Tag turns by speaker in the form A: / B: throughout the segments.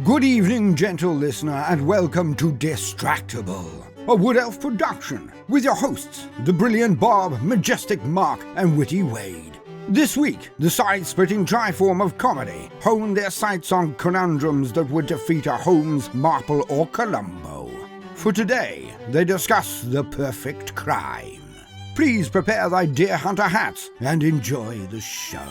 A: Good evening, gentle listener, and welcome to Distractible, a Wood Elf production, with your hosts, the brilliant Bob, majestic Mark, and witty Wade. This week, the side-splitting triform of comedy honed their sights on conundrums that would defeat a Holmes, Marple, or Columbo. For today, they discuss the perfect crime. Please prepare thy deer hunter hats and enjoy the show.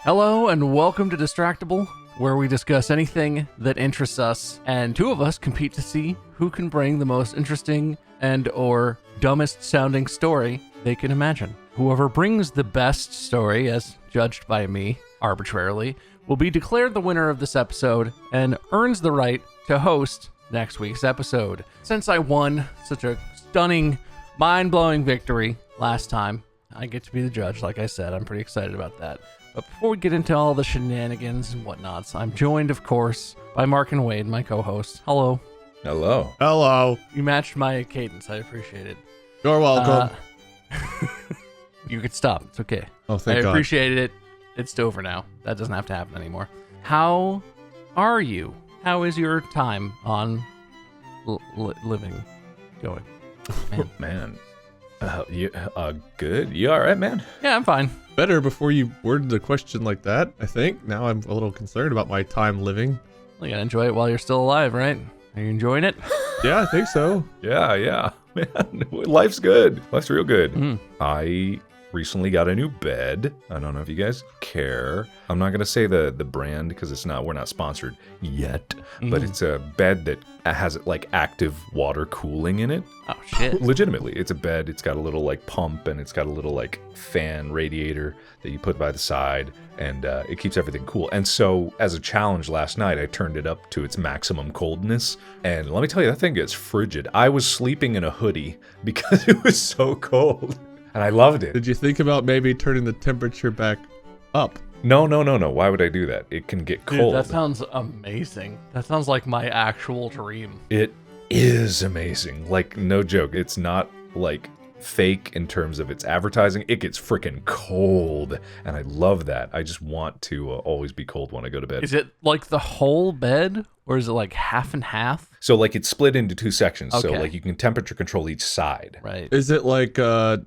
B: Hello, and welcome to Distractible, where we discuss anything that interests us, and two of us compete to see who can bring the most interesting and or dumbest sounding story they can imagine. Whoever brings the best story, as judged by me arbitrarily, will be declared the winner of this episode and earns the right to host next week's episode. Since I won such a stunning, mind-blowing victory last time, I get to be the judge. Like I said, I'm pretty excited about that. But before we get into all the shenanigans and whatnots, I'm joined, of course, by Mark and Wade, my co-hosts. Hello.
C: Hello.
D: Hello.
B: You matched my cadence. I appreciate it.
D: You're welcome.
B: You could stop. It's okay.
D: Oh, thank God.
B: I appreciated it. It's over now. That doesn't have to happen anymore. How are you? How is your time on living going?
C: Man. Good. You all right, man?
B: Yeah, I'm fine.
D: Better before you worded the question like that, I think. Now I'm a little concerned about my time living.
B: Well, you gotta enjoy it while you're still alive, right? Are you enjoying it?
D: Yeah, I think so.
C: Yeah. Man, life's good. Life's real good. I recently got a new bed. I don't know if you guys care. I'm not going to say the brand because we're not sponsored yet, but it's a bed that has like active water cooling in it.
B: Oh, shit.
C: Legitimately, it's a bed. It's got a little like pump and it's got a little like fan radiator that you put by the side, and it keeps everything cool. And so as a challenge last night, I turned it up to its maximum coldness. And let me tell you, that thing gets frigid. I was sleeping in a hoodie because it was so cold. And I loved it.
D: Did you think about maybe turning the temperature back up?
C: No. Why would I do that? It can get cold.
B: Dude, that sounds amazing. That sounds like my actual dream.
C: It is amazing. Like, no joke. It's not like fake in terms of its advertising. It gets freaking cold. And I love that. I just want to always be cold when I go to bed.
B: Is it like the whole bed? Or is it like half and half?
C: So like it's split into two sections.
B: Okay.
C: So like you can temperature control each side.
B: Right.
D: Is it like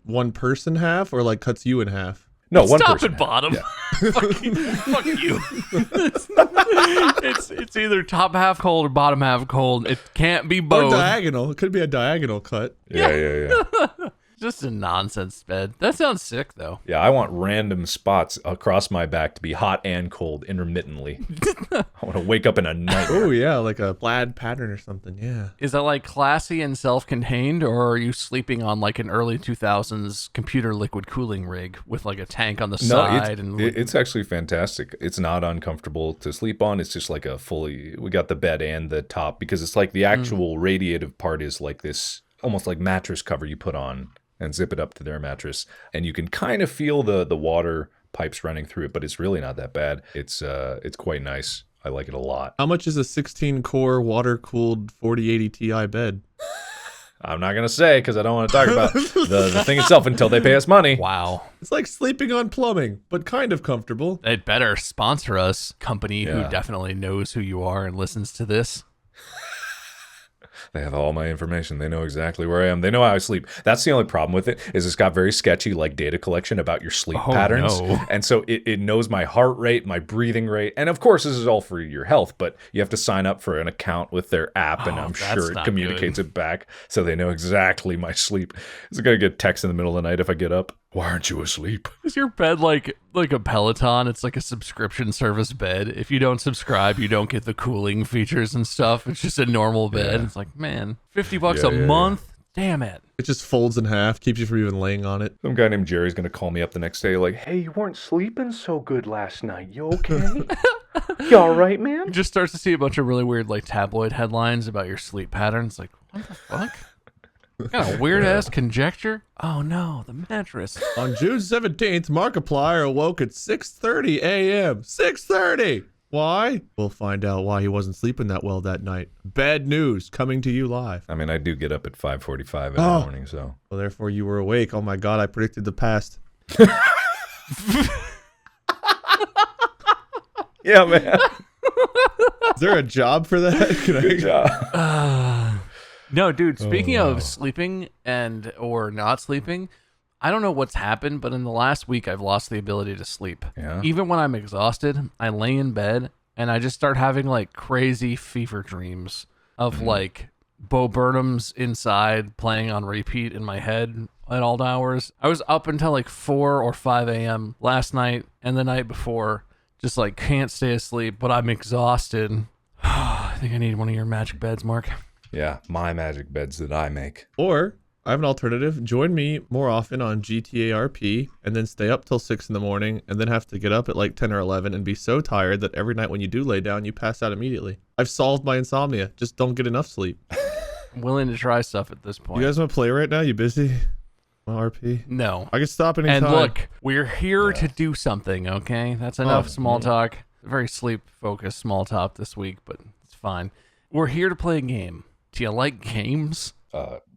D: one person half or like cuts you in half?
C: No, one
B: Stop
C: person.
B: it, bottom.
C: Yeah.
B: Fuck you. It's either top half cold or bottom half cold. It can't be
D: Or
B: both.
D: diagonal. It could be a diagonal cut.
C: Yeah.
B: Just a nonsense bed. That sounds sick, though.
C: Yeah, I want random spots across my back to be hot and cold intermittently. I want to wake up in a night.
D: Oh, yeah, like a plaid pattern or something. Yeah.
B: Is that like classy and self-contained, or are you sleeping on like an early 2000s computer liquid cooling rig with like a tank on the side?
C: It's actually fantastic. It's not uncomfortable to sleep on. It's just like we got the bed and the top, because it's like the actual radiative part is like this almost like mattress cover you put on and zip it up to their mattress, and you can kind of feel the water pipes running through it, but it's really not that bad. It's quite nice. I like it a lot.
D: How much is a 16-core water-cooled 4080 Ti bed?
C: I'm not gonna say because I don't want to talk about the thing itself until they pay us money.
B: Wow.
D: It's like sleeping on plumbing, but kind of comfortable.
B: They'd better sponsor us, company
C: Yeah.
B: who definitely knows who you are and listens to this.
C: They have all my information. They know exactly where I am. They know how I sleep. That's the only problem with it, is it's got very sketchy like data collection about your sleep patterns.
B: No.
C: And so it knows my heart rate, my breathing rate. And of course, this is all for your health, but you have to sign up for an account with their app, and I'm
B: that's
C: sure it
B: not
C: communicates it back so they know exactly my sleep. Is it going to get text in the middle of the night if I get up? Why aren't you asleep?
B: Is your bed like a Peloton? It's like a subscription service bed. If you don't subscribe, you don't get the cooling features and stuff. It's just a normal bed.
C: Yeah.
B: It's like, man, $50
C: Yeah,
B: a month? Damn it.
D: It just folds in half, keeps you from even laying on it.
C: Some guy named Jerry's going to call me up the next day like, hey, you weren't sleeping so good last night. You okay? You all right, man?
B: You just starts to see a bunch of really weird like tabloid headlines about your sleep patterns. Like, what the fuck? Got a weird ass conjecture? Oh no, the mattress.
D: On June 17th, Markiplier awoke at 6:30 a.m. 6:30! Why? We'll find out why he wasn't sleeping that well that night. Bad news coming to you live.
C: I mean, I do get up at 5:45 in the morning, so.
D: Well, therefore you were awake. Oh my God, I predicted the past.
C: Yeah, man.
D: Is there a job for that?
C: Good job.
B: No, dude, speaking of sleeping and or not sleeping, I don't know what's happened, but in the last week, I've lost the ability to sleep.
C: Yeah.
B: Even when I'm exhausted, I lay in bed and I just start having like crazy fever dreams of like Bo Burnham's Inside playing on repeat in my head at all hours. I was up until like 4 or 5 a.m. last night and the night before, just like can't stay asleep, but I'm exhausted. I think I need one of your magic beds, Mark.
C: Yeah, my magic beds that I make.
D: Or I have an alternative. Join me more often on GTA RP and then stay up till 6 in the morning and then have to get up at like 10 or 11 and be so tired that every night when you do lay down, you pass out immediately. I've solved my insomnia. Just don't get enough sleep.
B: I'm willing to try stuff at this point.
D: You guys want to play right now? You busy? RP?
B: No.
D: I can stop anytime.
B: And look, we're here to do something, okay? That's enough small talk. Very sleep-focused small talk this week, but it's fine. We're here to play a game. Do you like games?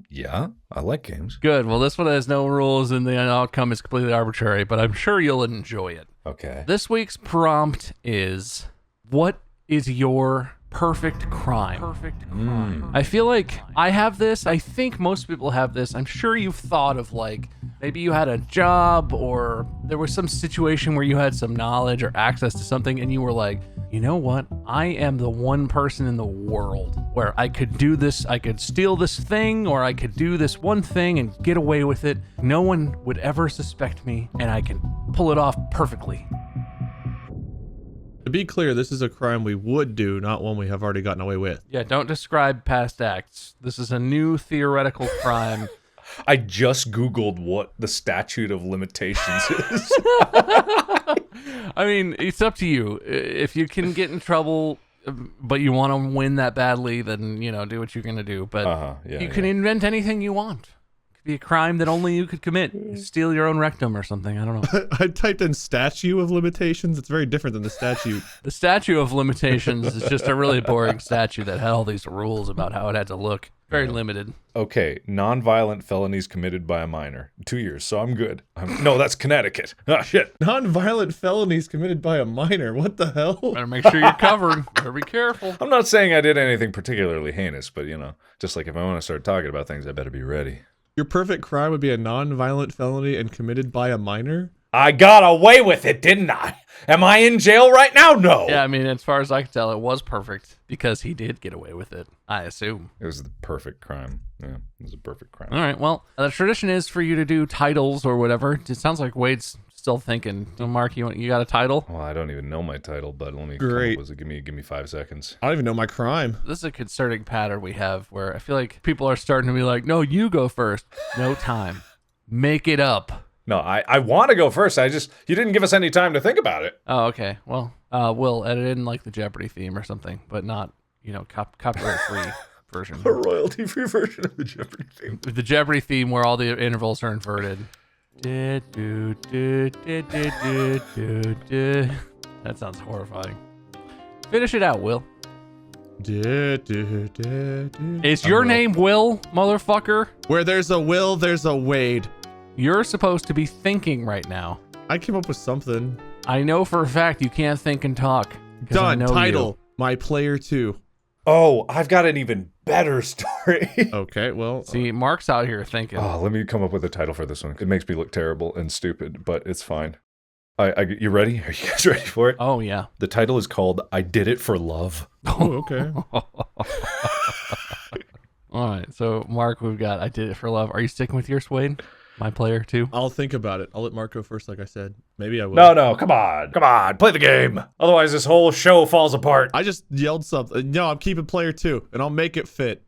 C: Yeah, I like games.
B: Good. Well, this one has no rules, and the outcome is completely arbitrary, but I'm sure you'll enjoy it.
C: Okay.
B: This week's prompt is, what is your perfect crime? I feel like I have this. I think most people have this. I'm sure you've thought of like, maybe you had a job or there was some situation where you had some knowledge or access to something and you were like, you know what? I am the one person in the world where I could do this. I could steal this thing or I could do this one thing and get away with it. No one would ever suspect me and I can pull it off perfectly.
D: To be clear, this is a crime we would do, not one we have already gotten away with.
B: Yeah, don't describe past acts. This is a new theoretical crime.
C: I just Googled what the statute of limitations is.
B: I mean, it's up to you. If you can get in trouble, but you want to win that badly, then, you know, do what you're going to do. But you can invent anything you want. It could be a crime that only you could commit. You steal your own rectum or something. I don't know.
D: I typed in statute of limitations. It's very different than the statute.
B: The statute of limitations is just a really boring statute that had all these rules about how it had to look. Very limited.
C: Okay, nonviolent felonies committed by a minor. 2 years, so I'm good. No, that's Connecticut. Oh, shit.
D: Non-violent felonies committed by a minor. What the hell?
B: Better make sure you're covered. Better be careful.
C: I'm not saying I did anything particularly heinous, but, you know, just like if I want to start talking about things, I better be ready.
D: Your perfect crime would be a non-violent felony and committed by a minor?
C: I got away with it, didn't I? Am I in jail right now? No.
B: Yeah, I mean, as far as I can tell, it was perfect because he did get away with it, I assume.
C: It was the perfect crime. Yeah, it was a perfect crime.
B: All right, well, the tradition is for you to do titles or whatever. It sounds like Wade's still thinking. So, Mark, you got a title?
C: Well, I don't even know my title, but let me
D: Great.
C: Give me 5 seconds.
D: I don't even know my crime.
B: This is a concerning pattern we have where I feel like people are starting to be like, no, you go first. No time. Make it up.
C: No, I want to go first. You didn't give us any time to think about it.
B: Oh, okay. Well, we'll edit in like the Jeopardy theme or something, but not, you know, copyright-free version.
C: A royalty-free version of the Jeopardy theme.
B: With the Jeopardy theme where all the intervals are inverted. That sounds horrifying. Finish it out, Will. Is your name Will, motherfucker?
D: Where there's a Will, there's a Wade.
B: You're supposed to be thinking right now.
D: I came up with something.
B: I know for a fact you can't think and talk.
D: Done. Title. My Player 2.
C: Oh, I've got an even better story.
D: Okay, well.
B: See, Mark's out here thinking.
C: Oh, let me come up with a title for this one. It makes me look terrible and stupid, but it's fine. You ready? Are you guys ready for it?
B: Oh, yeah.
C: The title is called I Did It for Love.
D: Oh, okay.
B: All right, so Mark, we've got I Did It for Love. Are you sticking with your Wade? My Player 2?
D: I'll think about it. I'll let Mark go first, like I said. Maybe I will.
C: No, come on, play the game. Otherwise, this whole show falls apart.
D: I just yelled something. No, I'm keeping Player 2, and I'll make it fit.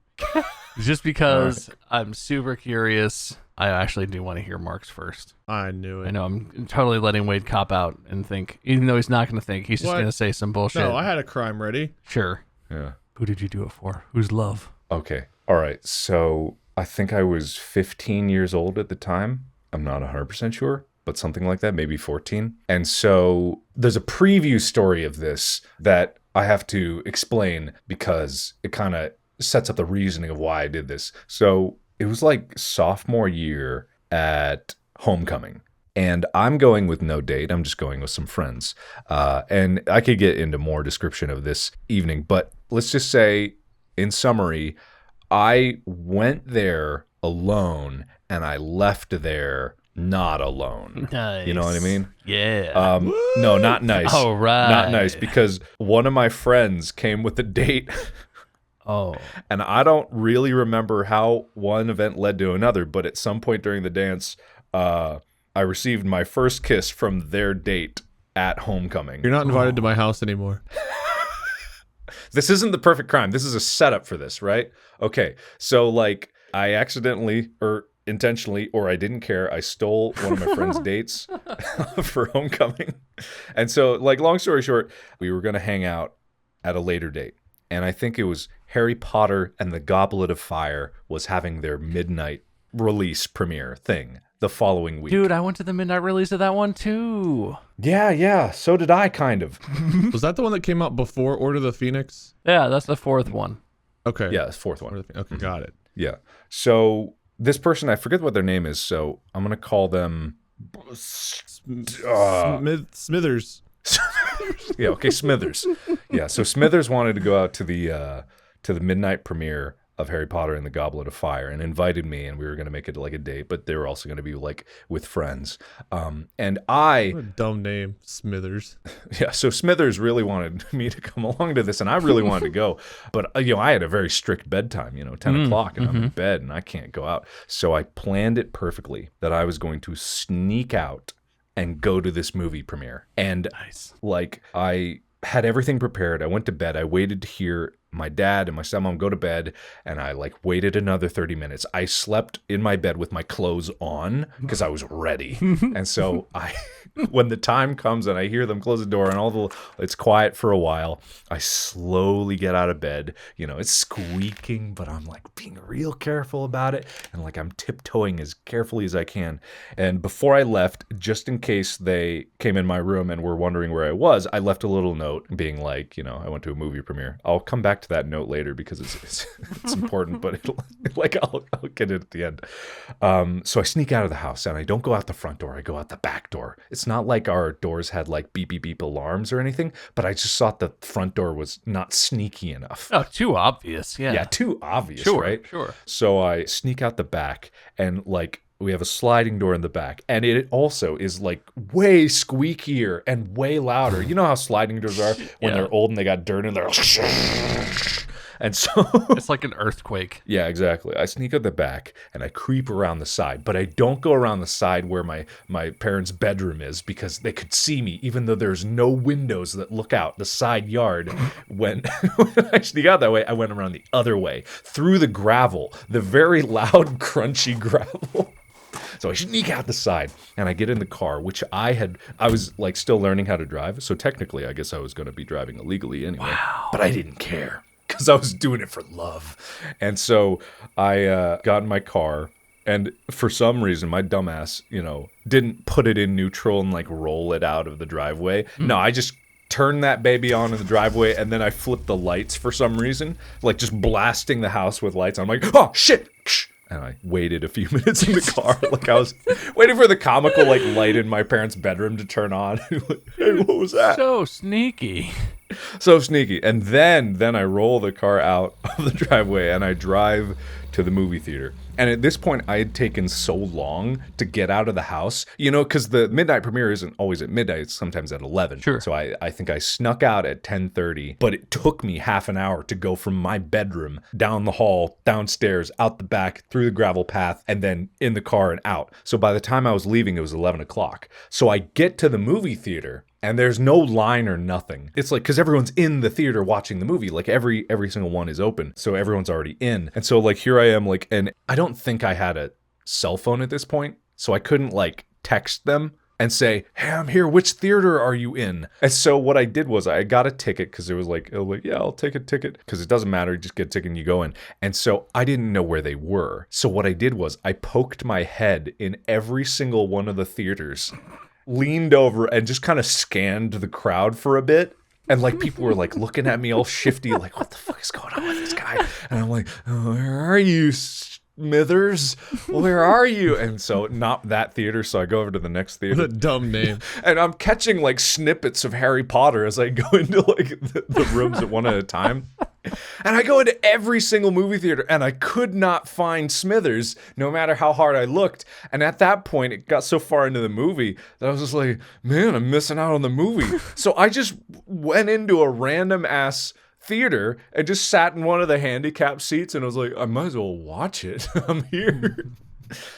B: Just because I'm super curious, I actually do want to hear Mark's first.
D: I knew it.
B: I know, I'm totally letting Wade cop out and think, even though he's not going to think, he's just going to say some bullshit.
D: No, I had a crime ready.
B: Sure.
C: Yeah.
B: Who did you do it for? Who's love?
C: Okay. All right. So I think I was 15 years old at the time. I'm not 100% sure, but something like that, maybe 14. And so there's a preview story of this that I have to explain because it kind of sets up the reasoning of why I did this. So it was like sophomore year at homecoming. And I'm going with no date. I'm just going with some friends. And I could get into more description of this evening, but let's just say, in summary, I went there alone and I left there not alone.
B: Nice.
C: You know what I mean?
B: Yeah.
C: No, not nice.
B: All right.
C: Not nice, because one of my friends came with a date.
B: Oh.
C: And I don't really remember how one event led to another, but at some point during the dance, I received my first kiss from their date at homecoming.
D: You're not invited to my house anymore.
C: This isn't the perfect crime. This is a setup for this, right? Okay. So like I accidentally or intentionally, or I didn't care, I stole one of my friend's dates for homecoming. And so like long story short, we were going to hang out at a later date. And I think it was Harry Potter and the Goblet of Fire was having their midnight release premiere thing the following week.
B: Dude, I went to the midnight release of that one too.
C: Yeah. So did I, kind of.
D: Was that the one that came out before Order of the Phoenix?
B: Yeah, that's the fourth one.
D: Okay.
C: Yeah, it's fourth one.
D: Okay, got it.
C: Yeah. So this person, I forget what their name is, so I'm going to call them...
D: Smithers.
C: Yeah, okay, Smithers. Yeah, so Smithers wanted to go out to the midnight premiere of Harry Potter and the Goblet of Fire and invited me, and we were going to make it like a date, but they were also going to be like with friends. And I...
D: What a dumb name, Smithers.
C: Yeah, so Smithers really wanted me to come along to this, and I really wanted to go. But, I had a very strict bedtime, 10 o'clock, and I'm in bed, and I can't go out. So I planned it perfectly that I was going to sneak out and go to this movie premiere. And, I had everything prepared. I went to bed. I waited to hear my dad and my stepmom go to bed, and I waited another 30 minutes. I slept in my bed with my clothes on because I was ready. And so when the time comes and I hear them close the door and it's quiet for a while, I slowly get out of bed. It's squeaking, but I'm being real careful about it, and I'm tiptoeing as carefully as I can. And before I left, just in case they came in my room and were wondering where I was, I left a little note being I went to a movie premiere. I'll come back to that note later because it's important, but I'll get it at the end. So I sneak out of the house, and I don't go out the front door. I go out the back door. It's not like our doors had beep beep beep alarms or anything, but I just thought the front door was not sneaky enough.
B: Oh, too obvious. Yeah.
C: Yeah, too obvious,
B: Sure,
C: right?
B: sure.
C: So I sneak out the back, and we have a sliding door in the back, and it also is way squeakier and way louder. You know how sliding doors are when they're old and they got dirt in there. And so
B: it's like an earthquake.
C: Yeah, exactly. I sneak out the back and I creep around the side, but I don't go around the side where my parents' bedroom is, because they could see me even though there's no windows that look out the side yard. When I sneak out that way, I went around the other way through the gravel, the very loud, crunchy gravel. So I sneak out the side and I get in the car, which I was still learning how to drive. So technically, I guess I was going to be driving illegally anyway.
B: Wow.
C: But I didn't care because I was doing it for love. And so I got in my car, and for some reason, my dumbass, didn't put it in neutral and roll it out of the driveway. No, I just turned that baby on in the driveway, and then I flipped the lights for some reason, just blasting the house with lights. I'm like, oh, shit. And I waited a few minutes in the car, I was waiting for the comical light in my parents' bedroom to turn on. Hey, what was that?
B: So sneaky.
C: So sneaky. And then I roll the car out of the driveway and I drive to the movie theater. And at this point, I had taken so long to get out of the house, because the midnight premiere isn't always at midnight. It's sometimes at 11.
B: Sure.
C: So I think I snuck out at 10:30, but it took me half an hour to go from my bedroom down the hall, downstairs, out the back, through the gravel path, and then in the car and out. So by the time I was leaving, it was 11 o'clock. So I get to the movie theater, and there's no line or nothing. It's because everyone's in the theater watching the movie. Every single one is open. So everyone's already in. And so here I am, and I don't think I had a cell phone at this point. So I couldn't text them and say, hey, I'm here. Which theater are you in? And so what I did was I got a ticket, because it was yeah, I'll take a ticket, because it doesn't matter. You just get a ticket and you go in. And so I didn't know where they were. So what I did was I poked my head in every single one of the theaters, leaned over and just kind of scanned the crowd for a bit. And people were looking at me all shifty, what the fuck is going on with this guy? And I'm oh, where are you, Smithers, where are you? And so not that theater, so I go over to the next theater.
D: What a dumb name.
C: And I'm catching like snippets of Harry Potter as I go into like the rooms at one at a time. And I go into every single movie theater and I could not find Smithers no matter how hard I looked. And at that point, it got so far into the movie that I was just like, man, I'm missing out on the movie. So I just went into a random ass theater and just sat in one of the handicap seats and I was like, I might as well watch it. I'm here.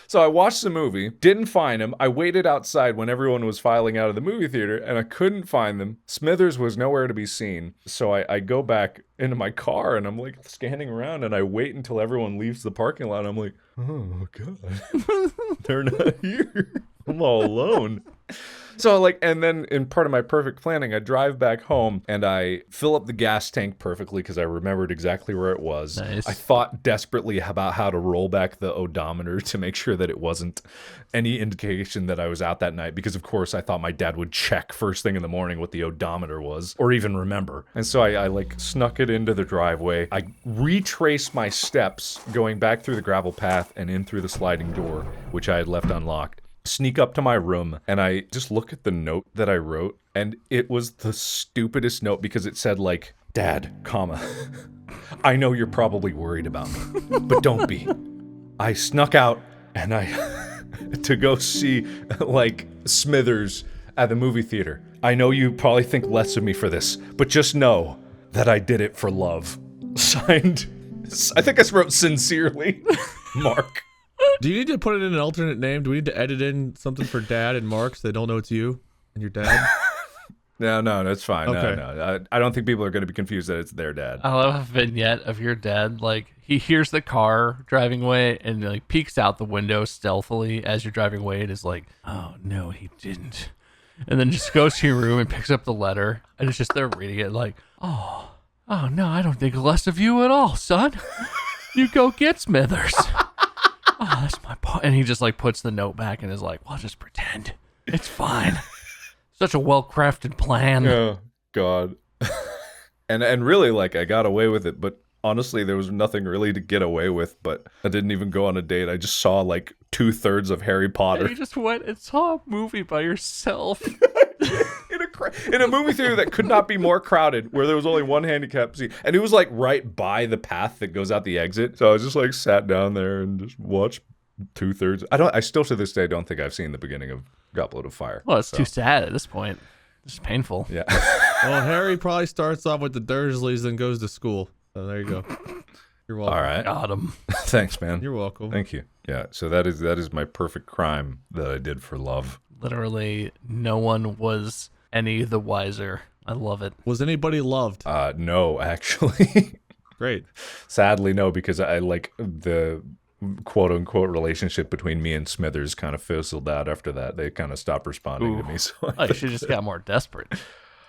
C: So I watched the movie, didn't find him. I waited outside when everyone was filing out of the movie theater and I couldn't find them. Smithers was nowhere to be seen. So I go back into my car and I'm like scanning around and I wait until everyone leaves the parking lot. And I'm like, oh God, they're not here. I'm all alone. So and then in part of my perfect planning, I drive back home and I fill up the gas tank perfectly because I remembered exactly where it was.
B: Nice.
C: I thought desperately about how to roll back the odometer to make sure that it wasn't any indication that I was out that night because, of course, I thought my dad would check first thing in the morning what the odometer was or even remember. And so I snuck it into the driveway. I retraced my steps going back through the gravel path and in through the sliding door, which I had left unlocked. Sneak up to my room and I just look at the note that I wrote and it was the stupidest note because it said Dad, comma, I know you're probably worried about me, but don't be. I snuck out and to go see Smithers at the movie theater. I know you probably think less of me for this, but just know that I did it for love. Signed, I think I wrote sincerely, Mark.
D: Do you need to put it in an alternate name? Do we need to edit in something for Dad and Mark so they don't know it's you and your dad?
C: No, that's fine.
D: Okay.
C: No. I don't think people are going to be confused that it's their dad.
B: I love a vignette of your dad. He hears the car driving away and peeks out the window stealthily as you're driving away and is like, oh, no, he didn't. And then just goes to your room and picks up the letter. And it's just there reading it oh, no, I don't think less of you at all, son. You go get Smithers. Oh, that's my part. And he just puts the note back and is like, well, just pretend. It's fine. Such a well-crafted plan.
C: Oh, God. and really, I got away with it, but honestly, there was nothing really to get away with, but I didn't even go on a date. I just saw 2/3 of Harry Potter.
B: You just went and saw a movie by yourself.
C: In a movie theater that could not be more crowded, where there was only one handicap seat, and it was right by the path that goes out the exit. So I was just sat down there and just watched 2/3. I still to this day don't think I've seen the beginning of Goblet of Fire.
B: Well, it's too sad at this point. It's painful.
C: Yeah.
D: Well, Harry probably starts off with the Dursleys and goes to school. So there you go. You're welcome.
C: All right.
B: Got him.
C: Thanks, man.
D: You're welcome.
C: Thank you. Yeah. So that is my perfect crime that I did for love.
B: Literally, no one was any the wiser. I love it.
D: Was anybody loved?
C: No, actually.
D: Great.
C: Sadly, no, because I the quote-unquote relationship between me and Smithers kind of fizzled out after that. They kind of stopped responding to me. So
B: You should just got more desperate.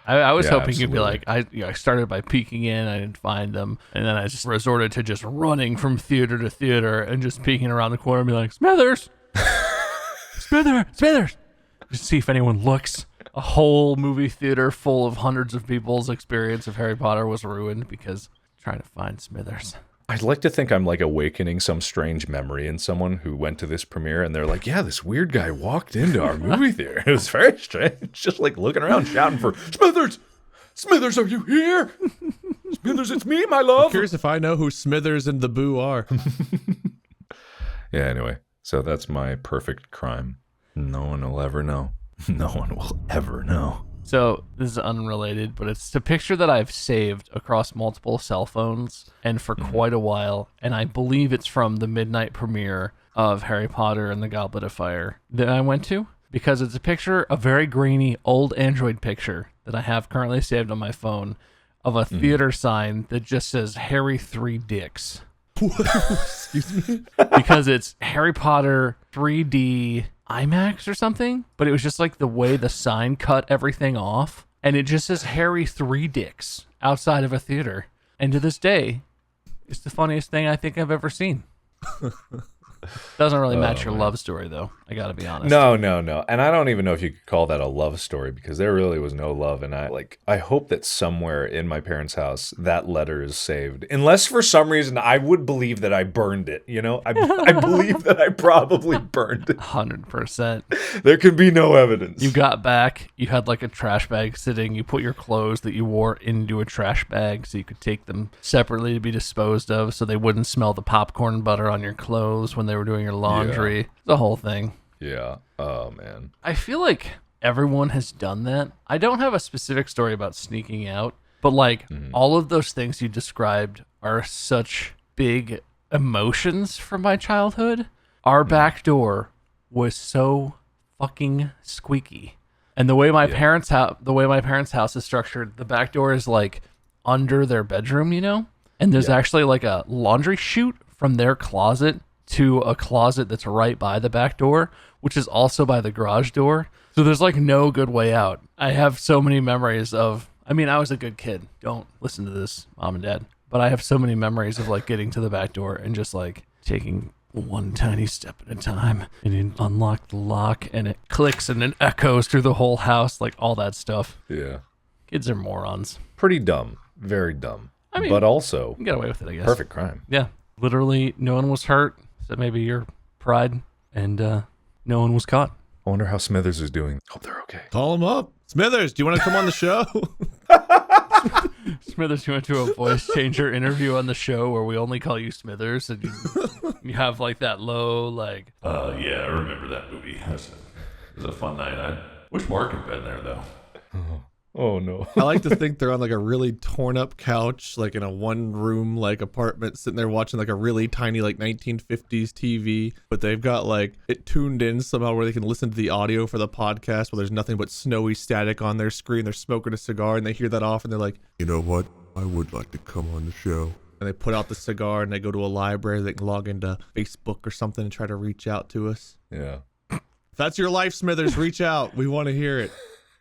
B: I was
C: Yeah,
B: hoping you'd be
C: absolutely.
B: I started by peeking in, I didn't find them, and then I just resorted to just running from theater to theater and just peeking around the corner and be like, Smithers! Smithers! Just see if anyone looks. A whole movie theater full of hundreds of people's experience of Harry Potter was ruined because trying to find Smithers.
C: I'd like to think I'm awakening some strange memory in someone who went to this premiere and they're like, yeah, this weird guy walked into our movie theater. It was very strange. Just looking around shouting for Smithers! Smithers, are you here? Smithers, it's me, my love.
D: I'm curious if I know who Smithers and the Boo are.
C: Yeah, anyway. So that's my perfect crime. No one will ever know. No one will ever know.
B: So this is unrelated, but it's a picture that I've saved across multiple cell phones and for quite a while, and I believe it's from the midnight premiere of Harry Potter and the Goblet of Fire that I went to, because it's a picture, a very grainy old Android picture that I have currently saved on my phone of a theater sign that just says Harry 3 Dicks.
D: Excuse me?
B: Because it's Harry Potter 3D IMAX or something, but it was just the way the sign cut everything off, and it just says Harry 3 Dicks outside of a theater. And to this day, it's the funniest thing I think I've ever seen. Doesn't really match your love story, though. I gotta be honest.
C: No. And I don't even know if you could call that a love story because there really was no love. And I hope that somewhere in my parents' house that letter is saved. Unless for some reason I would believe that I burned it. You know, I believe that I probably burned it.
B: 100%.
C: There can be no evidence.
B: You got back, you had like a trash bag sitting, you put your clothes that you wore into a trash bag so you could take them separately to be disposed of so they wouldn't smell the popcorn butter on your clothes when they were doing your laundry. The whole thing.
C: Yeah. Oh, man.
B: I feel like everyone has done that. I don't have a specific story about sneaking out, but like all of those things you described are such big emotions from my childhood. Our back door was so fucking squeaky. And the way my parents' house is structured, the back door is like under their bedroom, you know? And there's actually like a laundry chute from their closet to a closet that's right by the back door, which is also by the garage door. So there's like no good way out. I have so many memories of, I mean, I was a good kid. Don't listen to this, Mom and Dad. But I have so many memories of like getting to the back door and just like taking one tiny step at a time, and you unlock the lock and it clicks and it echoes through the whole house, like all that stuff.
C: Yeah.
B: Kids are morons.
C: Pretty dumb. Very dumb.
B: I mean,
C: but also
B: you can get away with it, I guess.
C: perfect crime.
B: Yeah. Literally no one was hurt, except maybe your pride, and no one was caught.
C: I wonder how Smithers is doing. Hope they're okay.
D: Call him up. Smithers, do you want to come on the show?
B: Smithers, you went to a voice changer interview on the show where we only call you Smithers, and you have like that low, like,
E: Yeah, I remember that movie. It was a fun night. I wish Mark had been there, though.
C: Oh, no.
D: I like to think they're on like a really torn up couch, like in a one room like apartment, sitting there watching like a really tiny like 1950s TV, but they've got like it tuned in somehow where they can listen to the audio for the podcast where there's nothing but snowy static on their screen. They're smoking a cigar and they hear that off and they're like, you know what? I would like to come on the show. And they put out the cigar and they go to a library. They can log into Facebook or something and try to reach out to us.
C: Yeah.
D: If that's your life, Smithers, reach out. We want to hear it.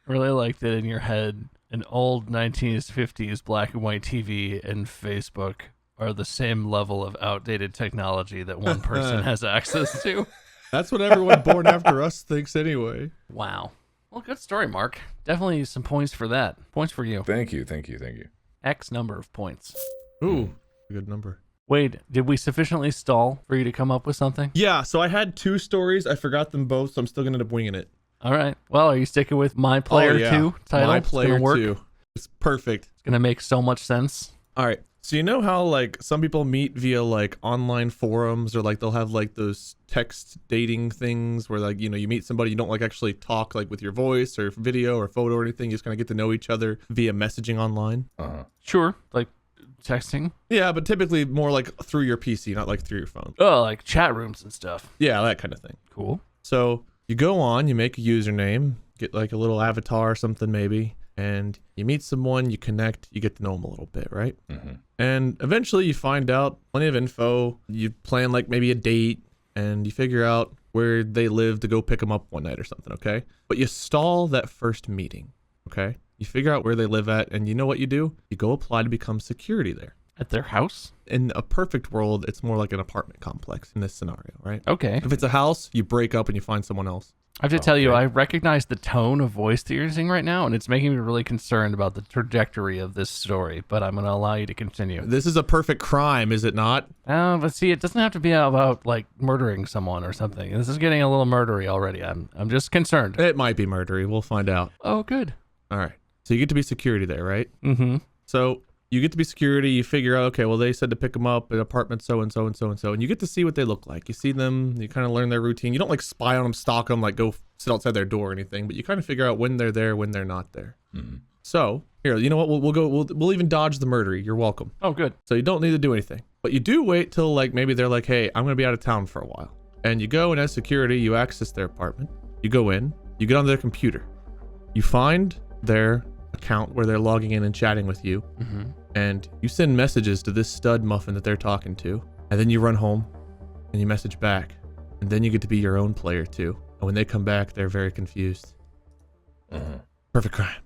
B: really like that in your head, an old 1950s black and white TV and Facebook are the same level of outdated technology that one person has access to.
D: That's what everyone born after us thinks anyway.
B: Wow. Well, good story, Mark. Definitely some points for that. Points for you.
C: Thank you.
B: X number of points.
D: Ooh, good number.
B: Wade, did we sufficiently stall for you to come up with something?
D: Yeah, so I had two stories. I forgot them both, so I'm still going to end up winging it.
B: All right. Well, are you sticking with My Player 2 title?
D: My
B: It's
D: Player
B: gonna work?
D: 2. It's perfect.
B: It's going to make so much sense.
D: All right. So you know how like some people meet via like online forums or like they'll have like those text dating things where like, you know, you meet somebody, you don't like actually talk like with your voice or video or photo or anything. You just kind of get to know each other via messaging online.
B: Sure. Like texting.
D: Yeah, but typically more like through your PC, not like through your phone.
B: Oh, like chat rooms and stuff.
D: Yeah, that kind of thing.
B: Cool.
D: So you go on, you make a username, get like a little avatar or something maybe, and you meet someone, you connect, you get to know them a little bit, right?
C: Mm-hmm.
D: And eventually you find out plenty of info. You plan like maybe a date and you figure out where they live to go pick them up one night or something, okay? But you stall that first meeting, okay? You figure out where they live at and you know what you do? You go apply to become security there.
B: At their house?
D: In a perfect world, it's more like an apartment complex in this scenario, right?
B: Okay.
D: If it's a house, you break up and you find someone else.
B: I have to tell you, I recognize the tone of voice that you're using right now, and it's making me really concerned about the trajectory of this story, but I'm going to allow you to continue.
D: This is a perfect crime, is it not?
B: But see, it doesn't have to be about, like, murdering someone or something. This is getting a little murdery already. I'm just concerned.
D: It might be murdery. We'll find out.
B: Oh, good.
D: All right. So you get to be security there, right?
B: Mm-hmm.
D: So you get to be security. You figure out, okay, well, they said to pick them up at apartment so-and-so and so-and-so. And you get to see what they look like. You see them. You kind of learn their routine. You don't, like, spy on them, stalk them, like, go sit outside their door or anything. But you kind of figure out when they're there, when they're not there.
C: Mm-hmm.
D: So, here, you know what? We'll even dodge the murdery. You're welcome.
B: Oh, good.
D: So you don't need to do anything. But you do wait till, like, maybe they're like, hey, I'm going to be out of town for a while. And you go, and as security, you access their apartment. You go in. You get on their computer. You find their account where they're logging in and chatting with you.
B: Mm-hmm.
D: And you send messages to this stud muffin that they're talking to. And then you run home and you message back. And then you get to be your own player too. And when they come back, they're very confused.
C: Mm-hmm.
D: Perfect crime.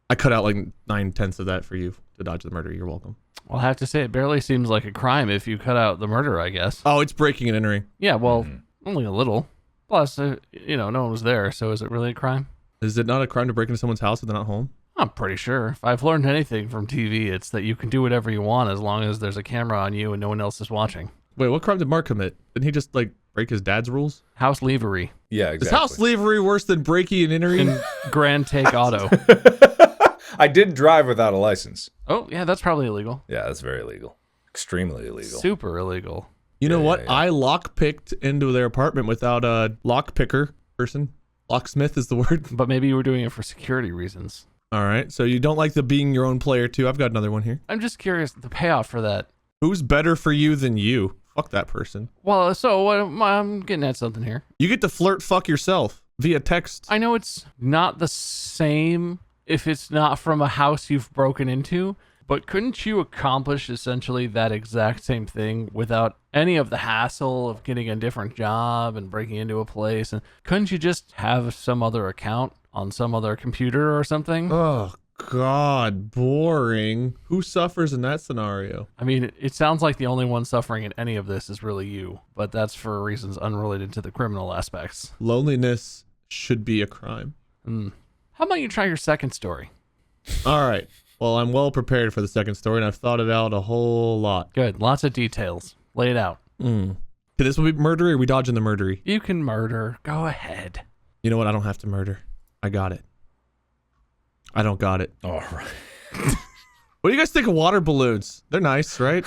D: I cut out like 9/10 of that for you to dodge the murder. You're welcome.
B: I'll have to say it barely seems like a crime if you cut out the murder, I guess.
D: Oh, it's breaking and entering.
B: Yeah, well, only a little. Plus, no one was there, so is it really a crime?
D: Is it not a crime to break into someone's house if they're not home?
B: I'm pretty sure. If I've learned anything from TV, it's that you can do whatever you want as long as there's a camera on you and no one else is watching.
D: Wait, what crime did Mark commit? Didn't he just break his dad's rules?
B: House levery.
C: Yeah, exactly.
D: Is house slavery worse than breaking and entering?
B: In Grand Take Auto.
C: I did drive without a license.
B: Oh, yeah, that's probably illegal.
C: Yeah, that's very illegal. Extremely illegal.
B: Super illegal.
D: You know what?
C: Yeah.
D: I lockpicked into their apartment without a lockpicker person. Locksmith is the word.
B: But maybe you were doing it for security reasons.
D: All right. So you don't like the being your own player too. I've got another one here.
B: I'm just curious, the payoff for that.
D: Who's better for you than you? Fuck that person.
B: Well, so I'm getting at something here.
D: You get to flirt fuck yourself via text.
B: I know it's not the same if it's not from a house you've broken into, but couldn't you accomplish essentially that exact same thing without any of the hassle of getting a different job and breaking into a place? And couldn't you just have some other account on some other computer or something?
D: Oh, God, boring. Who suffers in that scenario?
B: I mean, it sounds like the only one suffering in any of this is really you, but that's for reasons unrelated to the criminal aspects.
D: Loneliness should be a crime.
B: How about you try your second story?
D: All right. Well, I'm well prepared for the second story, and I've thought it out a whole lot.
B: Good. Lots of details. Lay it out.
D: Okay, this will be murdery, or are we dodging the murdery?
B: You can murder. Go ahead.
D: You know what? I don't have to murder. I got it. I don't got it.
C: All right.
D: What do you guys think of water balloons? They're nice, right?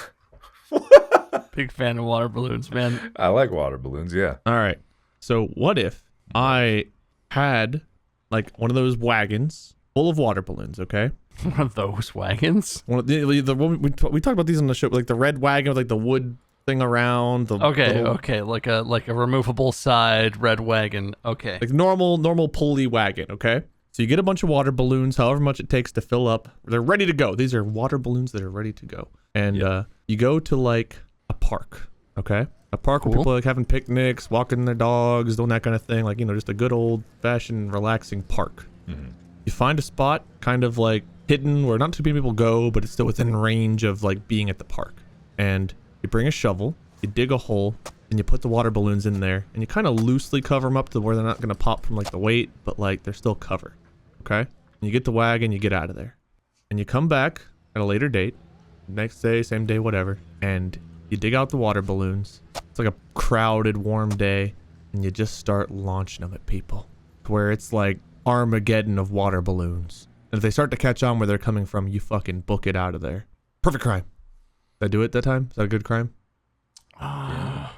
B: Big fan of water balloons, man.
C: I like water balloons, yeah.
D: All right. So what if I had one of those wagons full of water balloons, okay?
B: One of those wagons?
D: One of the one we talked about these on the show, like the red wagon with the wood thing around.
B: Okay, like a removable side red wagon. Okay.
D: Like normal pulley wagon, okay? So you get a bunch of water balloons, however much it takes to fill up. They're ready to go. These are water balloons that are ready to go. And you go to a park, okay? A park where people are having picnics, walking their dogs, doing that kind of thing. Just a good old fashioned relaxing park.
C: Mm-hmm.
D: You find a spot kind of hidden where not too many people go, but it's still within range of being at the park. And you bring a shovel, you dig a hole, and you put the water balloons in there, and you kind of loosely cover them up to where they're not going to pop from the weight, but they're still covered. Okay? And you get the wagon, you get out of there. And you come back at a later date, next day, same day, whatever, and you dig out the water balloons. It's like a crowded, warm day, and you just start launching them at people. Where it's like Armageddon of water balloons. And if they start to catch on where they're coming from, you fucking book it out of there. Perfect crime. Did I do it that time? Is that a good crime?
B: I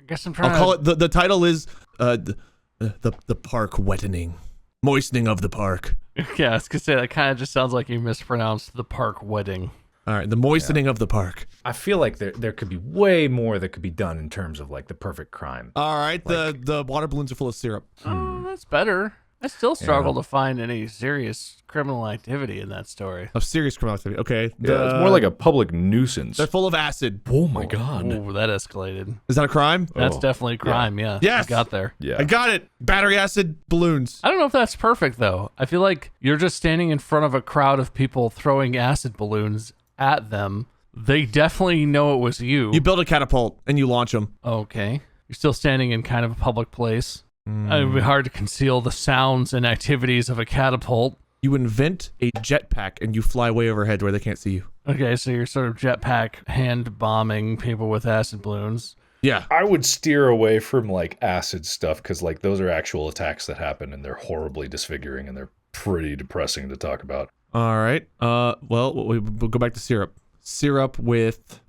B: guess I'm trying
D: I'll call it, the title is the park wettening. Moistening of the park.
B: Yeah, I was gonna say that kind of just sounds like you mispronounced the park wedding.
D: All right, the moistening of the park.
C: I feel like there could be way more that could be done in terms of the perfect crime.
D: All right, the water balloons are full of syrup.
B: Oh, that's better. I still struggle to find any serious criminal activity in that story.
D: Of serious criminal activity. Okay.
C: Yeah, it's more like a public nuisance.
D: They're full of acid.
C: Oh my god.
B: Ooh, that escalated.
D: Is that a crime?
B: That's definitely a crime, yeah.
D: Yes!
B: I got there.
C: Yeah.
D: I got it. Battery acid balloons.
B: I don't know if that's perfect, though. I feel like you're just standing in front of a crowd of people throwing acid balloons at them. They definitely know it was you.
D: You build a catapult and you launch them.
B: Okay. You're still standing in kind of a public place. It would be hard to conceal the sounds and activities of a catapult.
D: You invent a jetpack and you fly way overhead where they can't see you.
B: Okay, so you're sort of jetpack hand bombing people with acid balloons.
D: Yeah.
C: I would steer away from acid stuff because those are actual attacks that happen and they're horribly disfiguring and they're pretty depressing to talk about.
D: All right. Well, we'll go back to syrup. Syrup with,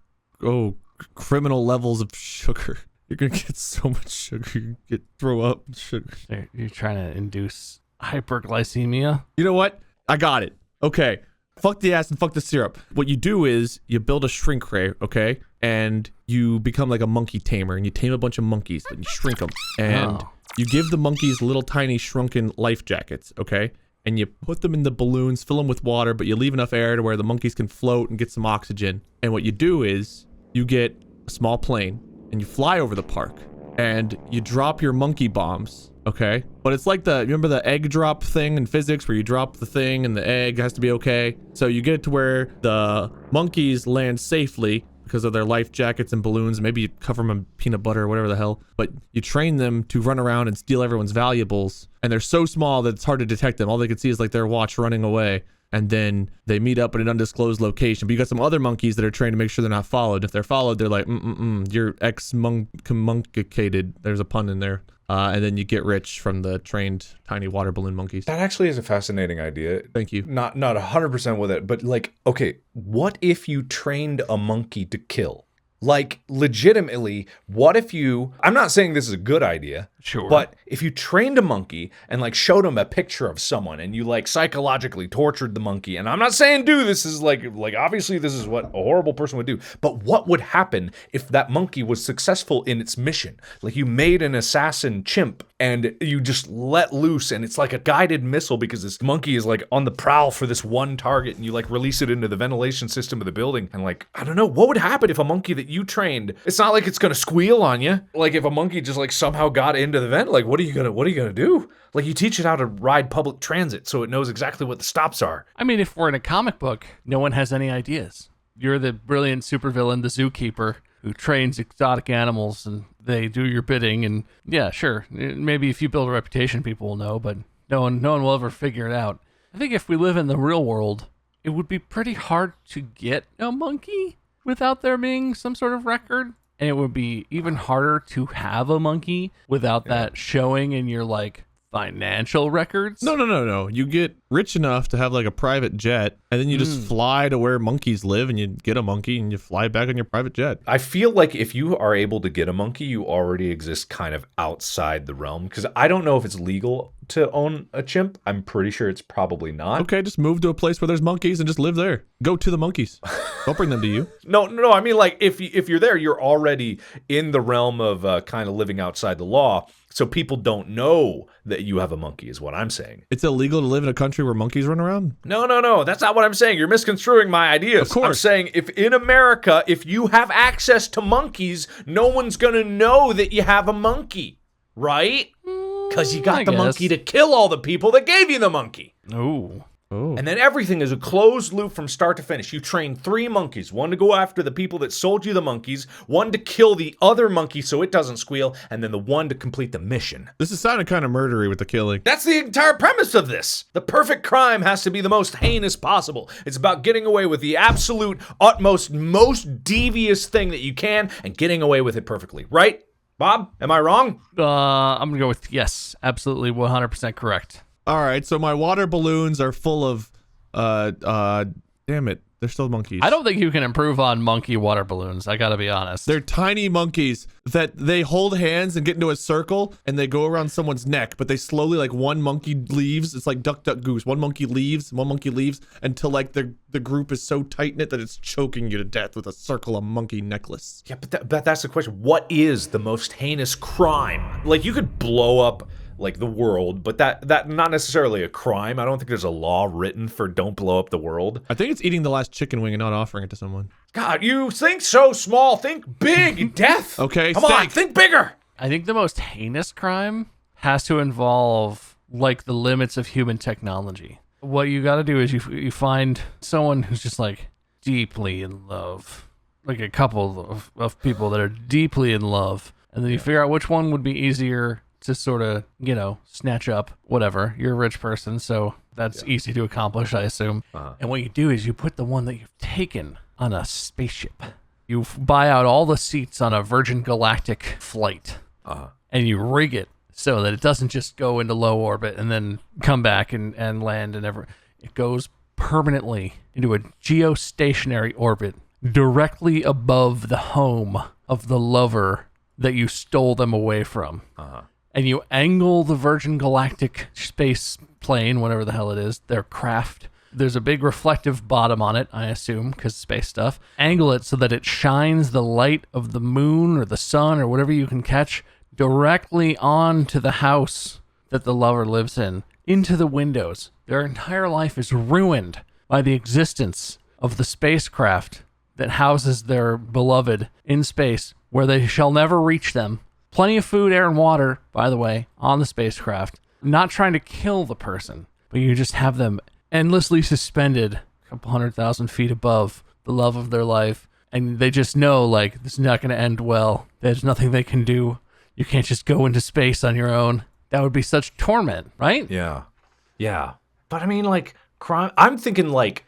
D: criminal levels of sugar. You're going to get so much sugar. You throw up sugar.
B: You're trying to induce hyperglycemia?
D: You know what? I got it. Okay. Fuck the acid, fuck the syrup. What you do is you build a shrink ray, okay? And you become like a monkey tamer and you tame a bunch of monkeys and you shrink them. And you give the monkeys little tiny shrunken life jackets, okay? And you put them in the balloons, fill them with water, but you leave enough air to where the monkeys can float and get some oxygen. And what you do is you get a small plane and you fly over the park and you drop your monkey bombs Okay. But it's like remember the egg drop thing in physics where you drop the thing and the egg has to be okay? So you get to where the monkeys land safely because of their life jackets and balloons. Maybe you cover them in peanut butter or whatever the hell. But you train them to run around and steal everyone's valuables. And they're so small that it's hard to detect them. All they can see is like their watch running away. And then they meet up at an undisclosed location. But you got some other monkeys that are trained to make sure they're not followed. If they're followed, they're like, you're excommunicated. There's a pun in there. And then you get rich from the trained tiny water balloon monkeys.
C: That actually is a fascinating idea.
D: Thank you.
C: Not 100% with it, but like, okay, what if you trained a monkey to kill? Like, legitimately, what if I'm not saying this is a good idea.
B: Sure.
C: But if you trained a monkey and like showed him a picture of someone and you like psychologically tortured the monkey, and I'm not saying this is like obviously this is what a horrible person would do, but what would happen if that monkey was successful in its mission? Like you made an assassin chimp and you just let loose and it's like a guided missile because this monkey is like on the prowl for this one target and you like release it into the ventilation system of the building and like, I don't know, what would happen if a monkey that you trained, it's not like it's gonna squeal on you. Like if a monkey just like somehow got into the vent, like what are you gonna do? Like you teach it how to ride public transit so it knows exactly what the stops are.
B: I mean, if we're in a comic book, no one has any ideas. You're the brilliant supervillain, the zookeeper, who trains exotic animals and they do your bidding. And yeah, sure, maybe if you build a reputation, people will know, but no one will ever figure it out. I think if we live in the real world, it would be pretty hard to get a monkey without there being some sort of record. And it would be even harder to have a monkey without that showing in your like financial records.
D: No. You get rich enough to have like a private jet, and then you just fly to where monkeys live, and you get a monkey, and you fly back on your private jet.
C: I feel like if you are able to get a monkey, you already exist kind of outside the realm. Because I don't know if it's legal to own a chimp. I'm pretty sure it's probably not.
D: Okay, just move to a place where there's monkeys and just live there. Go to the monkeys. Don't bring them to you.
C: No. I mean, like if you're there, you're already in the realm of kind of living outside the law. So people don't know that you have a monkey is what I'm saying.
D: It's illegal to live in a country where monkeys run around?
C: No. That's not what I'm saying. You're misconstruing my ideas.
D: Of course.
C: I'm saying if in America, if you have access to monkeys, no one's going to know that you have a monkey, right? Because you got the monkey to kill all the people that gave you the monkey.
B: Ooh.
C: And then everything is a closed loop from start to finish. You train 3 monkeys, one to go after the people that sold you the monkeys, one to kill the other monkey so it doesn't squeal, and then the one to complete the mission.
D: This is sounding kind of murdery with the killing.
C: That's the entire premise of this. The perfect crime has to be the most heinous possible. It's about getting away with the absolute, utmost, most devious thing that you can and getting away with it perfectly. Right? Bob, am I wrong?
B: I'm going to go with yes, absolutely 100% correct.
D: All right, so my water balloons are full of, damn it, they're still monkeys.
B: I don't think you can improve on monkey water balloons. I gotta be honest.
D: They're tiny monkeys that they hold hands and get into a circle and they go around someone's neck, but they slowly, like one monkey leaves. It's like duck, duck, goose. One monkey leaves until like the group is so tight-knit that it's choking you to death with a circle of monkey necklace.
C: Yeah, but that's the question. What is the most heinous crime? Like you could blow up like the world, but that not necessarily a crime. I don't think there's a law written for don't blow up the world.
D: I think it's eating the last chicken wing and not offering it to someone.
C: God, you think so small. Think big. Death.
D: Okay,
C: come on, think bigger.
B: I think the most heinous crime has to involve like the limits of human technology. What you got to do is you find someone who's just like deeply in love, like a couple of people that are deeply in love, and then you figure out which one would be easier to sort of, snatch up, whatever. You're a rich person, so that's easy to accomplish, I assume. And what you do is you put the one that you've taken on a spaceship. You buy out all the seats on a Virgin Galactic flight, and you rig it so that it doesn't just go into low orbit and then come back and land and ever. It goes permanently into a geostationary orbit directly above the home of the lover that you stole them away from. And you angle the Virgin Galactic space plane, whatever the hell it is, their craft. There's a big reflective bottom on it, I assume, because space stuff. Angle it so that it shines the light of the moon or the sun or whatever you can catch directly onto the house that the lover lives in, into the windows. Their entire life is ruined by the existence of the spacecraft that houses their beloved in space, where they shall never reach them. Plenty of food, air, and water, by the way, on the spacecraft. Not trying to kill the person, but you just have them endlessly suspended a couple 100,000 feet above the love of their life. And they just know, like, this is not going to end well. There's nothing they can do. You can't just go into space on your own. That would be such torment, right?
C: Yeah. But I mean, like, crime. I'm thinking, like,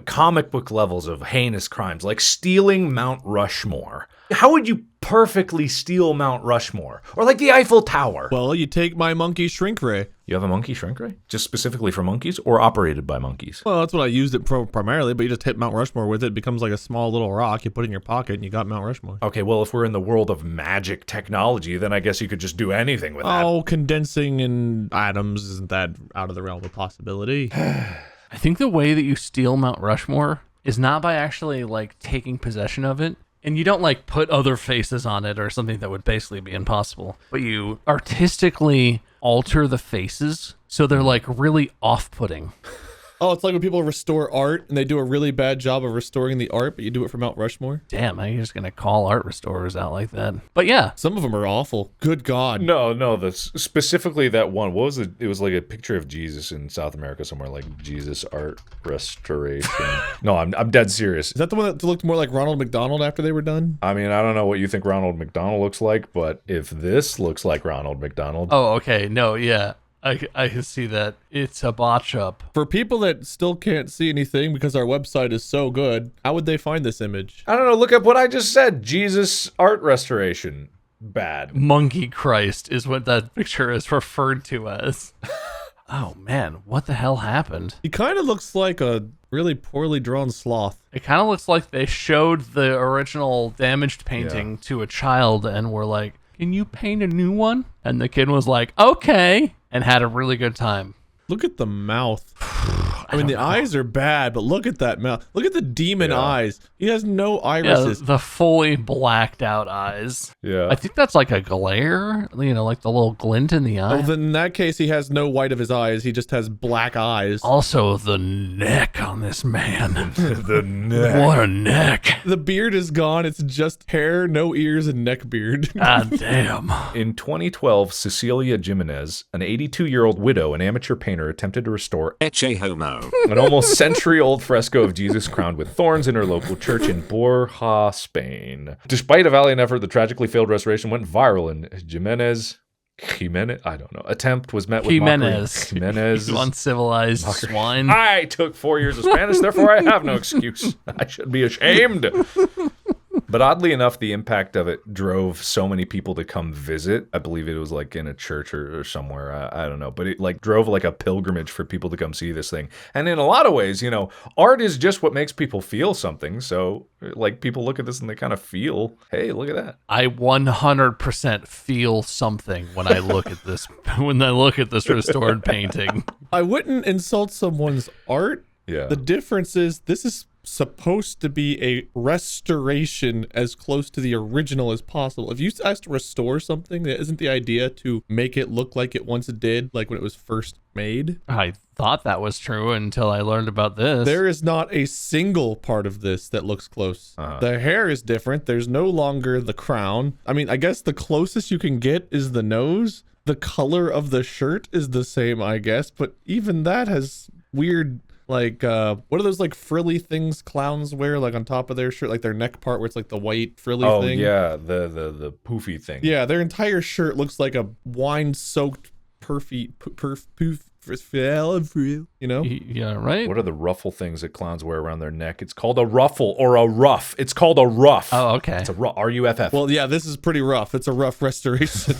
C: comic book levels of heinous crimes, like stealing Mount Rushmore. How would you perfectly steal Mount Rushmore? Or like the Eiffel Tower?
D: Well, you take my monkey shrink ray.
C: You have a monkey shrink ray? Just specifically for monkeys or operated by monkeys?
D: Well, that's what I used it primarily, but you just hit Mount Rushmore with it. It becomes like a small little rock. You put it in your pocket and you got Mount Rushmore.
C: Okay, well, if we're in the world of magic technology, then I guess you could just do anything with that.
D: Oh, condensing in atoms isn't that out of the realm of possibility.
B: I think the way that you steal Mount Rushmore is not by actually, like, taking possession of it. And you don't, like, put other faces on it or something that would basically be impossible. But you artistically alter the faces so they're, like, really off-putting.
D: Oh, it's like when people restore art and they do a really bad job of restoring the art, but you do it for Mount Rushmore.
B: Damn, I'm just going to call art restorers out like that. But yeah.
D: Some of them are awful. Good God.
C: No, specifically that one. What was it? It was like a picture of Jesus in South America somewhere, like Jesus art restoration. No, I'm dead serious.
D: Is that the one that looked more like Ronald McDonald after they were done?
C: I mean, I don't know what you think Ronald McDonald looks like, but if this looks like Ronald McDonald.
B: Oh, okay. No, yeah. I can see that. It's a botch up.
D: For people that still can't see anything because our website is so good, how would they find this image?
C: I don't know. Look up what I just said. Jesus art restoration. Bad.
B: Monkey Christ is what that picture is referred to as. Oh, man. What the hell happened?
D: He kind of looks like a really poorly drawn sloth.
B: It kind of looks like they showed the original damaged painting to a child and were like, can you paint a new one? And the kid was like, okay, and had a really good time.
D: Look at the mouth. I mean, the eyes are bad, but look at that mouth. Look at the demon eyes. He has no irises.
B: Yeah, the fully blacked out eyes.
C: Yeah.
B: I think that's like a glare, like the little glint in the eye.
D: Oh, then in that case, he has no white of his eyes. He just has black eyes.
B: Also, the neck on this man.
C: The neck.
B: What a neck.
D: The beard is gone. It's just hair, no ears, and neck beard.
B: God damn.
C: In 2012, Cecilia Jimenez, an 82-year-old widow and amateur painter, attempted to restore
F: Ecce homo.
C: an almost century-old fresco of Jesus crowned with thorns in her local church in Borja, Spain. Despite a valiant effort, the tragically failed restoration went viral, and Jimenez, I don't know, attempt was met with mockery. Jimenez.
B: You uncivilized swine.
C: I took 4 years of Spanish, therefore I have no excuse. I should be ashamed. But oddly enough, the impact of it drove so many people to come visit. I believe it was like in a church or somewhere. I don't know. But it like drove like a pilgrimage for people to come see this thing. And in a lot of ways, art is just what makes people feel something. So like people look at this and they kind of feel, hey, look at that.
B: I 100% feel something when I look at this, restored painting.
D: I wouldn't insult someone's art.
C: Yeah.
D: The difference is this is supposed to be a restoration as close to the original as possible. If you asked to restore something, isn't the idea to make it look like it once did, like when it was first made?
B: I thought that was true until I learned about this.
D: There is not a single part of this that looks close. The hair is different. There's no longer the crown. I mean, I guess the closest you can get is the nose. The color of the shirt is the same, I guess, but even that has weird... Like, what are those, like, frilly things clowns wear, like, on top of their shirt? Like, their neck part where it's, like, the white frilly thing?
C: Oh, yeah, the poofy thing.
D: Yeah, their entire shirt looks like a wine-soaked
B: Yeah, right?
C: What are the ruffle things that clowns wear around their neck? It's called a ruffle or a ruff. It's called a ruff.
B: Oh, okay.
C: It's a R-U-F-F.
D: Well, yeah, this is pretty rough. It's a rough restoration.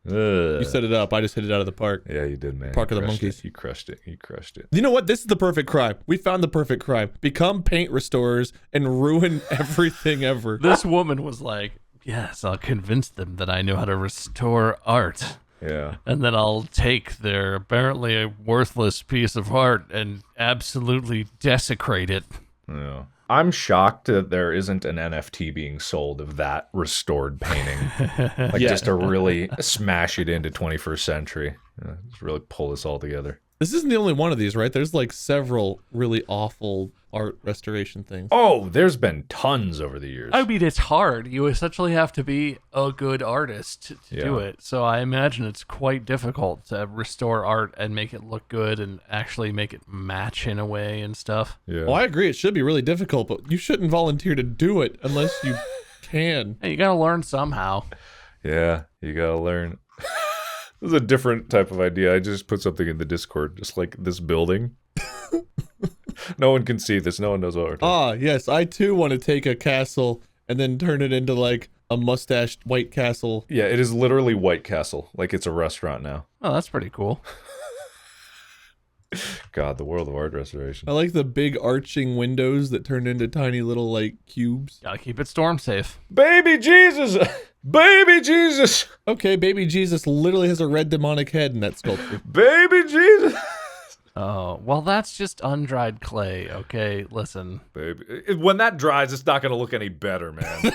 D: You set it up. I just hit it out of the park.
C: Yeah, you did, man.
D: Park of the Monkeys.
C: You crushed it. You crushed it.
D: You know what? This is the perfect crime. We found the perfect crime. Become paint restorers and ruin everything ever.
B: This woman was like, yes, I'll convince them that I know how to restore art.
C: Yeah.
B: And then I'll take their apparently worthless piece of art and absolutely desecrate it.
C: Yeah. I'm shocked that there isn't an NFT being sold of that restored painting. Like just to really smash it into 21st century. Just really pull this all together.
D: This isn't the only one of these, right? There's like several really awful art restoration things.
C: Oh, there's been tons over the years.
B: I mean, it's hard. You essentially have to be a good artist to do
C: Yeah.
B: it. So I imagine it's quite difficult to restore art and make it look good and actually make it match in a way and stuff.
C: Yeah.
D: Well, I agree. It should be really difficult, but you shouldn't volunteer to do it unless you can.
B: Hey, you gotta learn somehow.
C: Yeah, you gotta learn. This is a different type of idea. I just put something in the Discord, just like this building. No one can see this. No one knows what we're talking.
D: Ah, yes. I too want to take a castle and then turn it into like a mustached White Castle.
C: Yeah, it is literally White Castle. Like it's a restaurant now.
B: Oh, that's pretty cool.
C: God, the world of art restoration.
D: I like the big arching windows that turn into tiny little like cubes.
B: Gotta keep it storm safe.
C: Baby Jesus! Baby Jesus!
D: Okay, baby Jesus literally has a red demonic head in that sculpture.
C: Baby Jesus!
B: Oh, well, that's just undried clay. Okay, listen.
C: Baby. When that dries, it's not going to look any better, man.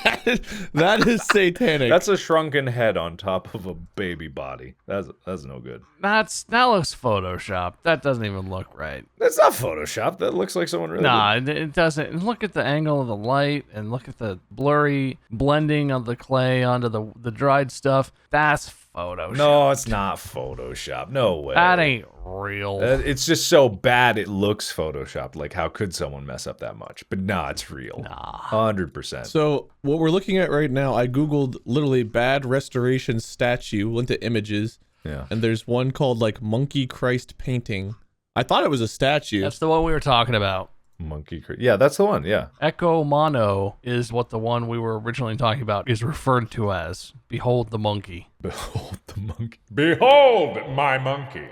D: That is satanic.
C: That's a shrunken head on top of a baby body. That's no good.
B: That looks photoshopped. That doesn't even look right.
C: That's not Photoshop. That looks like someone really
B: Nah, it doesn't. And look at the angle of the light and look at the blurry blending of the clay onto the dried stuff. That's Photoshop.
C: No, it's not Photoshop. No way.
B: That ain't real.
C: It's just so bad it looks Photoshopped. Like, how could someone mess up that much? But nah, it's real.
B: Nah.
C: 100%.
D: So what we're looking at right now, I Googled literally bad restoration statue, went to images,
C: Yeah.
D: and there's one called like Monkey Christ painting. I thought it was a statue.
B: That's the one we were talking about.
C: Yeah, that's the one. Yeah.
B: Echo Mono is what the one we were originally talking about is referred to as. Behold the monkey.
C: Behold the monkey. Behold my monkey.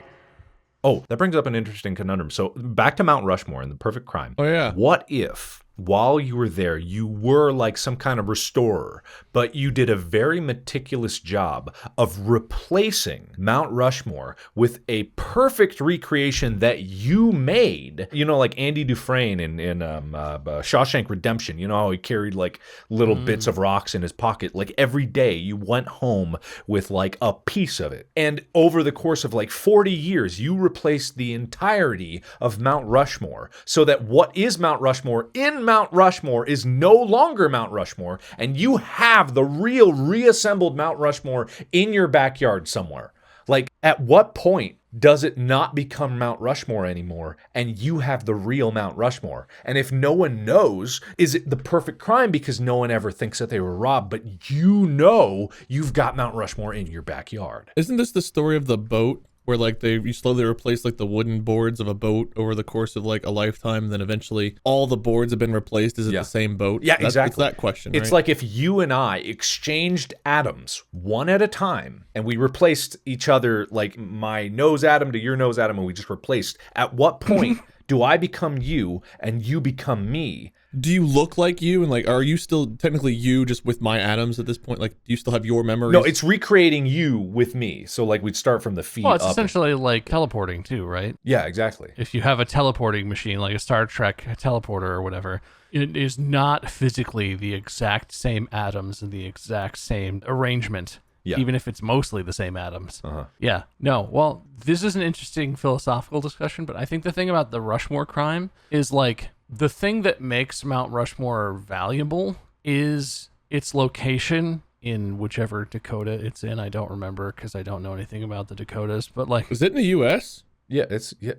C: Oh, that brings up an interesting conundrum. So back to Mount Rushmore and the perfect crime.
D: Oh, yeah.
C: What if while you were there, you were like some kind of restorer, but you did a very meticulous job of replacing Mount Rushmore with a perfect recreation that you made? You know, like Andy Dufresne in Shawshank Redemption. You know how he carried like little bits of rocks in his pocket? Like every day you went home with like a piece of it. And over the course of like 40 years, you replaced the entirety of Mount Rushmore so that what is Mount Rushmore in Mount Rushmore is no longer Mount Rushmore, and you have the real reassembled Mount Rushmore in your backyard somewhere. Like, at what point does it not become Mount Rushmore anymore and you have the real Mount Rushmore? And if no one knows, is it the perfect crime because no one ever thinks that they were robbed, but you know you've got Mount Rushmore in your backyard?
D: Isn't this the story of the boat where like you slowly replace like the wooden boards of a boat over the course of like a lifetime, and then eventually all the boards have been replaced? Is it the same boat?
C: Yeah, exactly.
D: It's that question,
C: It's
D: right?
C: like if you and I exchanged atoms one at a time and we replaced each other, like my nose atom to your nose atom, and we just replaced. At what point do I become you and you become me?
D: Do you look like you, and like, are you still technically you just with my atoms at this point? Like, do you still have your memories?
C: No, it's recreating you with me. So like we'd start from the feet
B: Well, it's
C: up.
B: essentially like teleporting too, right?
C: Yeah, exactly.
B: If you have a teleporting machine, like a Star Trek teleporter or whatever, it is not physically the exact same atoms and the exact same arrangement.
C: Yeah.
B: Even if it's mostly the same atoms.
C: Uh-huh.
B: Yeah. No. Well, this is an interesting philosophical discussion, but I think the thing about the Rushmore crime is like the thing that makes Mount Rushmore valuable is its location in whichever Dakota it's in. I don't remember because I don't know anything about the Dakotas, but like,
D: Is it in the U.S.?
C: Yeah,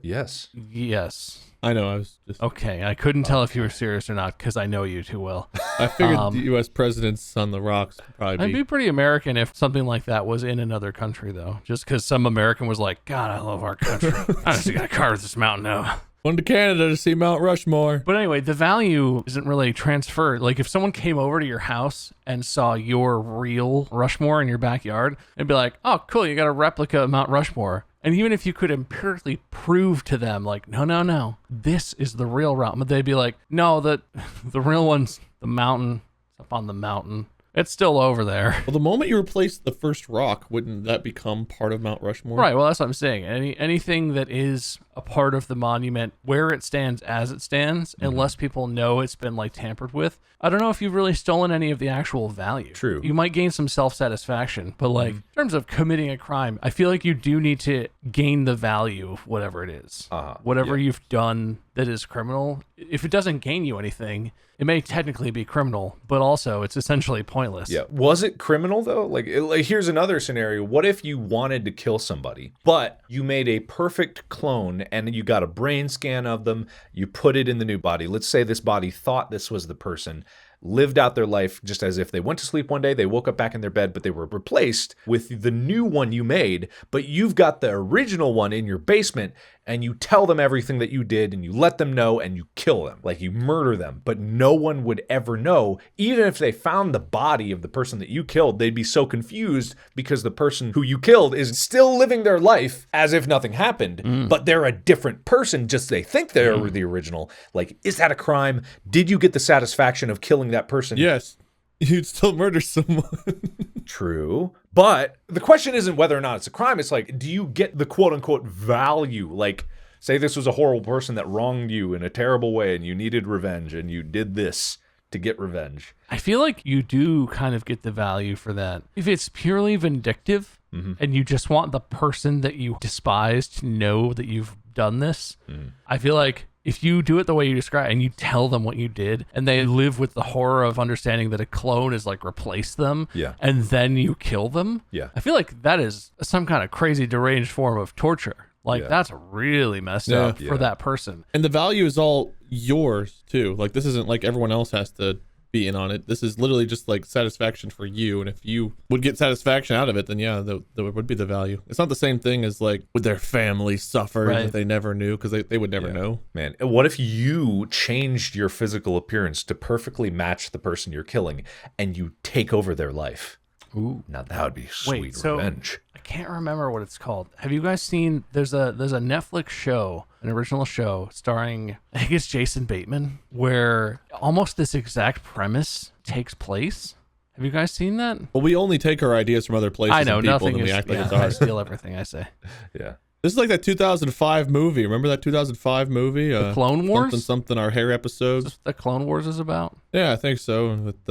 C: yes.
B: yes.
D: I know. I was just.
B: Okay. I couldn't tell if you were serious or not because I know you too well.
D: I figured the U.S. president's on the rocks would probably
B: I'd be pretty American if something like that was in another country, though. Just because some American was like, God, I love our country. I just got to carve this mountain now.
D: Went to Canada to see Mount Rushmore.
B: But anyway, the value isn't really transferred. Like if someone came over to your house and saw your real Rushmore in your backyard, they'd be like, oh, cool, you got a replica of Mount Rushmore. And even if you could empirically prove to them, like, no, this is the real route, but they'd be like, no, the real one's the mountain. It's up on the mountain. It's still over there.
D: Well, the moment you replace the first rock, wouldn't that become part of Mount Rushmore?
B: Right, well, that's what I'm saying. Anything that is a part of the monument, where it stands as it stands, unless people know it's been like tampered with, I don't know if you've really stolen any of the actual value.
C: True.
B: You might gain some self-satisfaction, but like in terms of committing a crime, I feel like you do need to gain the value of whatever it is. Whatever you've done that is criminal. If it doesn't gain you anything, it may technically be criminal, but also it's essentially pointless.
C: Yeah. Was it criminal though? Like here's another scenario. What if you wanted to kill somebody, but you made a perfect clone and you got a brain scan of them, you put it in the new body. Let's say this body thought this was the person, lived out their life just as if they went to sleep one day, they woke up back in their bed, but they were replaced with the new one you made, but you've got the original one in your basement, and you tell them everything that you did, and you let them know, and you kill them, like you murder them, but no one would ever know. Even if they found the body of the person that you killed, they'd be so confused because the person who you killed is still living their life as if nothing happened, but they're a different person, just they think they're the original. Like, is that a crime? Did you get the satisfaction of killing that person?
D: Yes. You'd still murder someone.
C: True. But the question isn't whether or not it's a crime. It's like, do you get the quote unquote value? Like, say this was a horrible person that wronged you in a terrible way and you needed revenge and you did this to get revenge.
B: I feel like you do kind of get the value for that. If it's purely vindictive and you just want the person that you despise to know that you've done this, I feel like if you do it the way you describe and you tell them what you did and they live with the horror of understanding that a clone has like replaced them and then you kill them, I feel like that is some kind of crazy deranged form of torture. Like that's really messed up for that person.
D: And the value is all yours too. Like this isn't like everyone else has to be in on it. This is literally just like satisfaction for you. And if you would get satisfaction out of it, then yeah, there would be the value. It's not the same thing as like would their family suffer that they never knew, because they would never know.
C: Man, what if you changed your physical appearance to perfectly match the person you're killing and you take over their life?
B: Ooh.
C: Now that would be sweet revenge.
B: I can't remember what it's called. Have you guys seen? There's a Netflix show, an original show starring, I think it's Jason Bateman, where almost this exact premise takes place. Have you guys seen that?
D: Well, we only take our ideas from other places.
B: I know,
D: and people,
B: nothing
D: and
B: is.
D: we act like it's
B: I
D: ours.
B: steal everything I say.
C: Yeah.
D: This is like that 2005 movie. Remember that 2005 movie?
B: The Clone Wars?
D: Something, our hair episodes.
B: Is this what the Clone Wars is about?
D: Yeah, I think so. With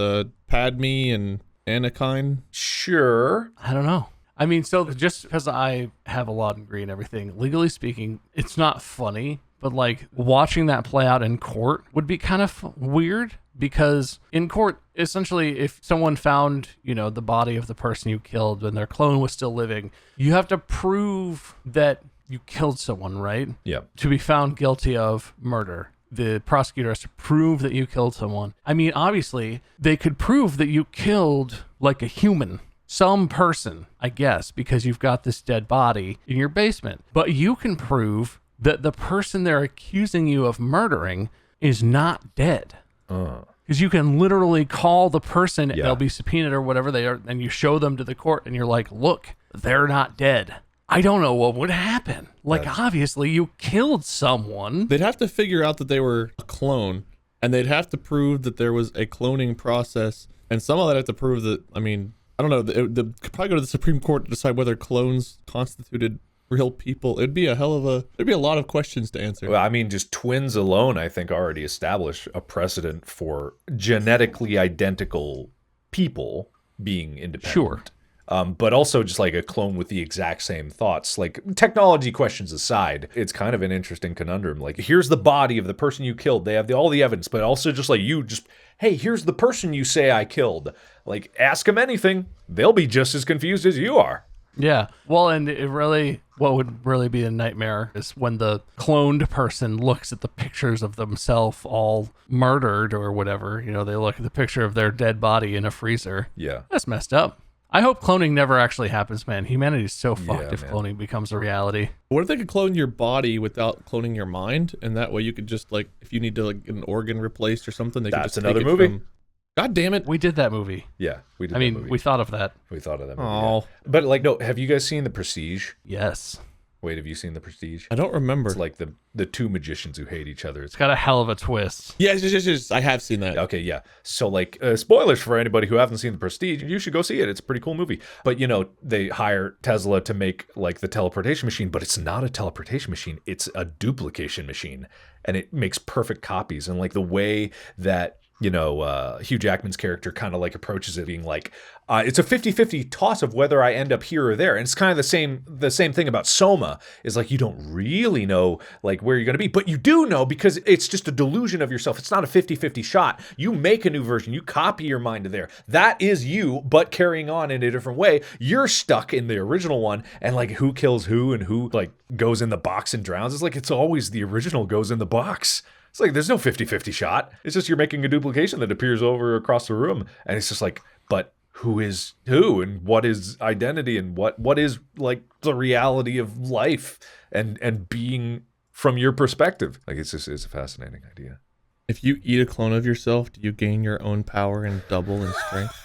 D: Padme and Anakin.
C: Sure.
B: I don't know. I mean, so just because I have a law degree and everything, legally speaking, it's not funny, but like watching that play out in court would be kind of weird, because in court, essentially, if someone found, the body of the person you killed when their clone was still living, you have to prove that you killed someone, right?
C: Yeah.
B: To be found guilty of murder. The prosecutor has to prove that you killed someone. I mean, obviously, they could prove that you killed like a human, some person, I guess, because you've got this dead body in your basement. But you can prove that the person they're accusing you of murdering is not dead. Because you can literally call the person, they'll be subpoenaed or whatever they are, and you show them to the court, and you're like, look, they're not dead. I don't know what would happen. Like, obviously, you killed someone.
D: They'd have to figure out that they were a clone, and they'd have to prove that there was a cloning process, and some of that have to prove that, I mean, I don't know, they'd probably go to the Supreme Court to decide whether clones constituted real people. There'd be a lot of questions to answer.
C: Well, I mean, just twins alone, I think, already establish a precedent for genetically identical people being independent.
B: Sure.
C: But also just like a clone with the exact same thoughts. Like, technology questions aside, it's kind of an interesting conundrum. Like, here's the body of the person you killed. They have all the evidence, but also just like hey, here's the person you say I killed. Like, ask them anything. They'll be just as confused as you are.
B: Yeah. Well, and what would really be a nightmare is when the cloned person looks at the pictures of themselves all murdered or whatever. They look at the picture of their dead body in a freezer.
C: Yeah.
B: That's messed up. I hope cloning never actually happens, man. Humanity's so fucked if
C: man.
B: cloning becomes a reality.
D: What if they could clone your body without cloning your mind? And that way you could just, like, if you need to, like, get an organ replaced or something, they could
C: That's
D: just
C: another
D: take it
C: movie.
D: from... God damn it.
B: We did that movie.
C: Yeah, we did.
B: I mean, we thought of that.
C: we thought of that movie.
D: Oh.
C: Yeah. But like, no, have you guys seen The Prestige?
B: Yes.
C: Wait, have you seen The Prestige?
D: I don't remember.
C: It's like the two magicians who hate each other.
B: It's got a hell of a twist.
D: Yes. I have seen that.
C: Okay, yeah. So, like, spoilers for anybody who hasn't seen The Prestige, you should go see it. It's a pretty cool movie. But, they hire Tesla to make, like, the teleportation machine, but it's not a teleportation machine. It's a duplication machine. And it makes perfect copies. And, like, the way that Hugh Jackman's character kind of like approaches it being like, it's a 50-50 toss of whether I end up here or there. And it's kind of the same thing about Soma is like, you don't really know like where you're going to be, but you do know because it's just a delusion of yourself. It's not a 50-50 shot. You make a new version. You copy your mind to there. That is you, but carrying on in a different way. You're stuck in the original one and like who kills who and who like goes in the box and drowns. It's like, it's always the original goes in the box. It's like, there's no 50-50 shot. It's just you're making a duplication that appears over across the room. And it's just like, but who is who and what is identity and what is like the reality of life and being from your perspective? Like, it's a fascinating idea.
D: If you eat a clone of yourself, do you gain your own power and double in strength?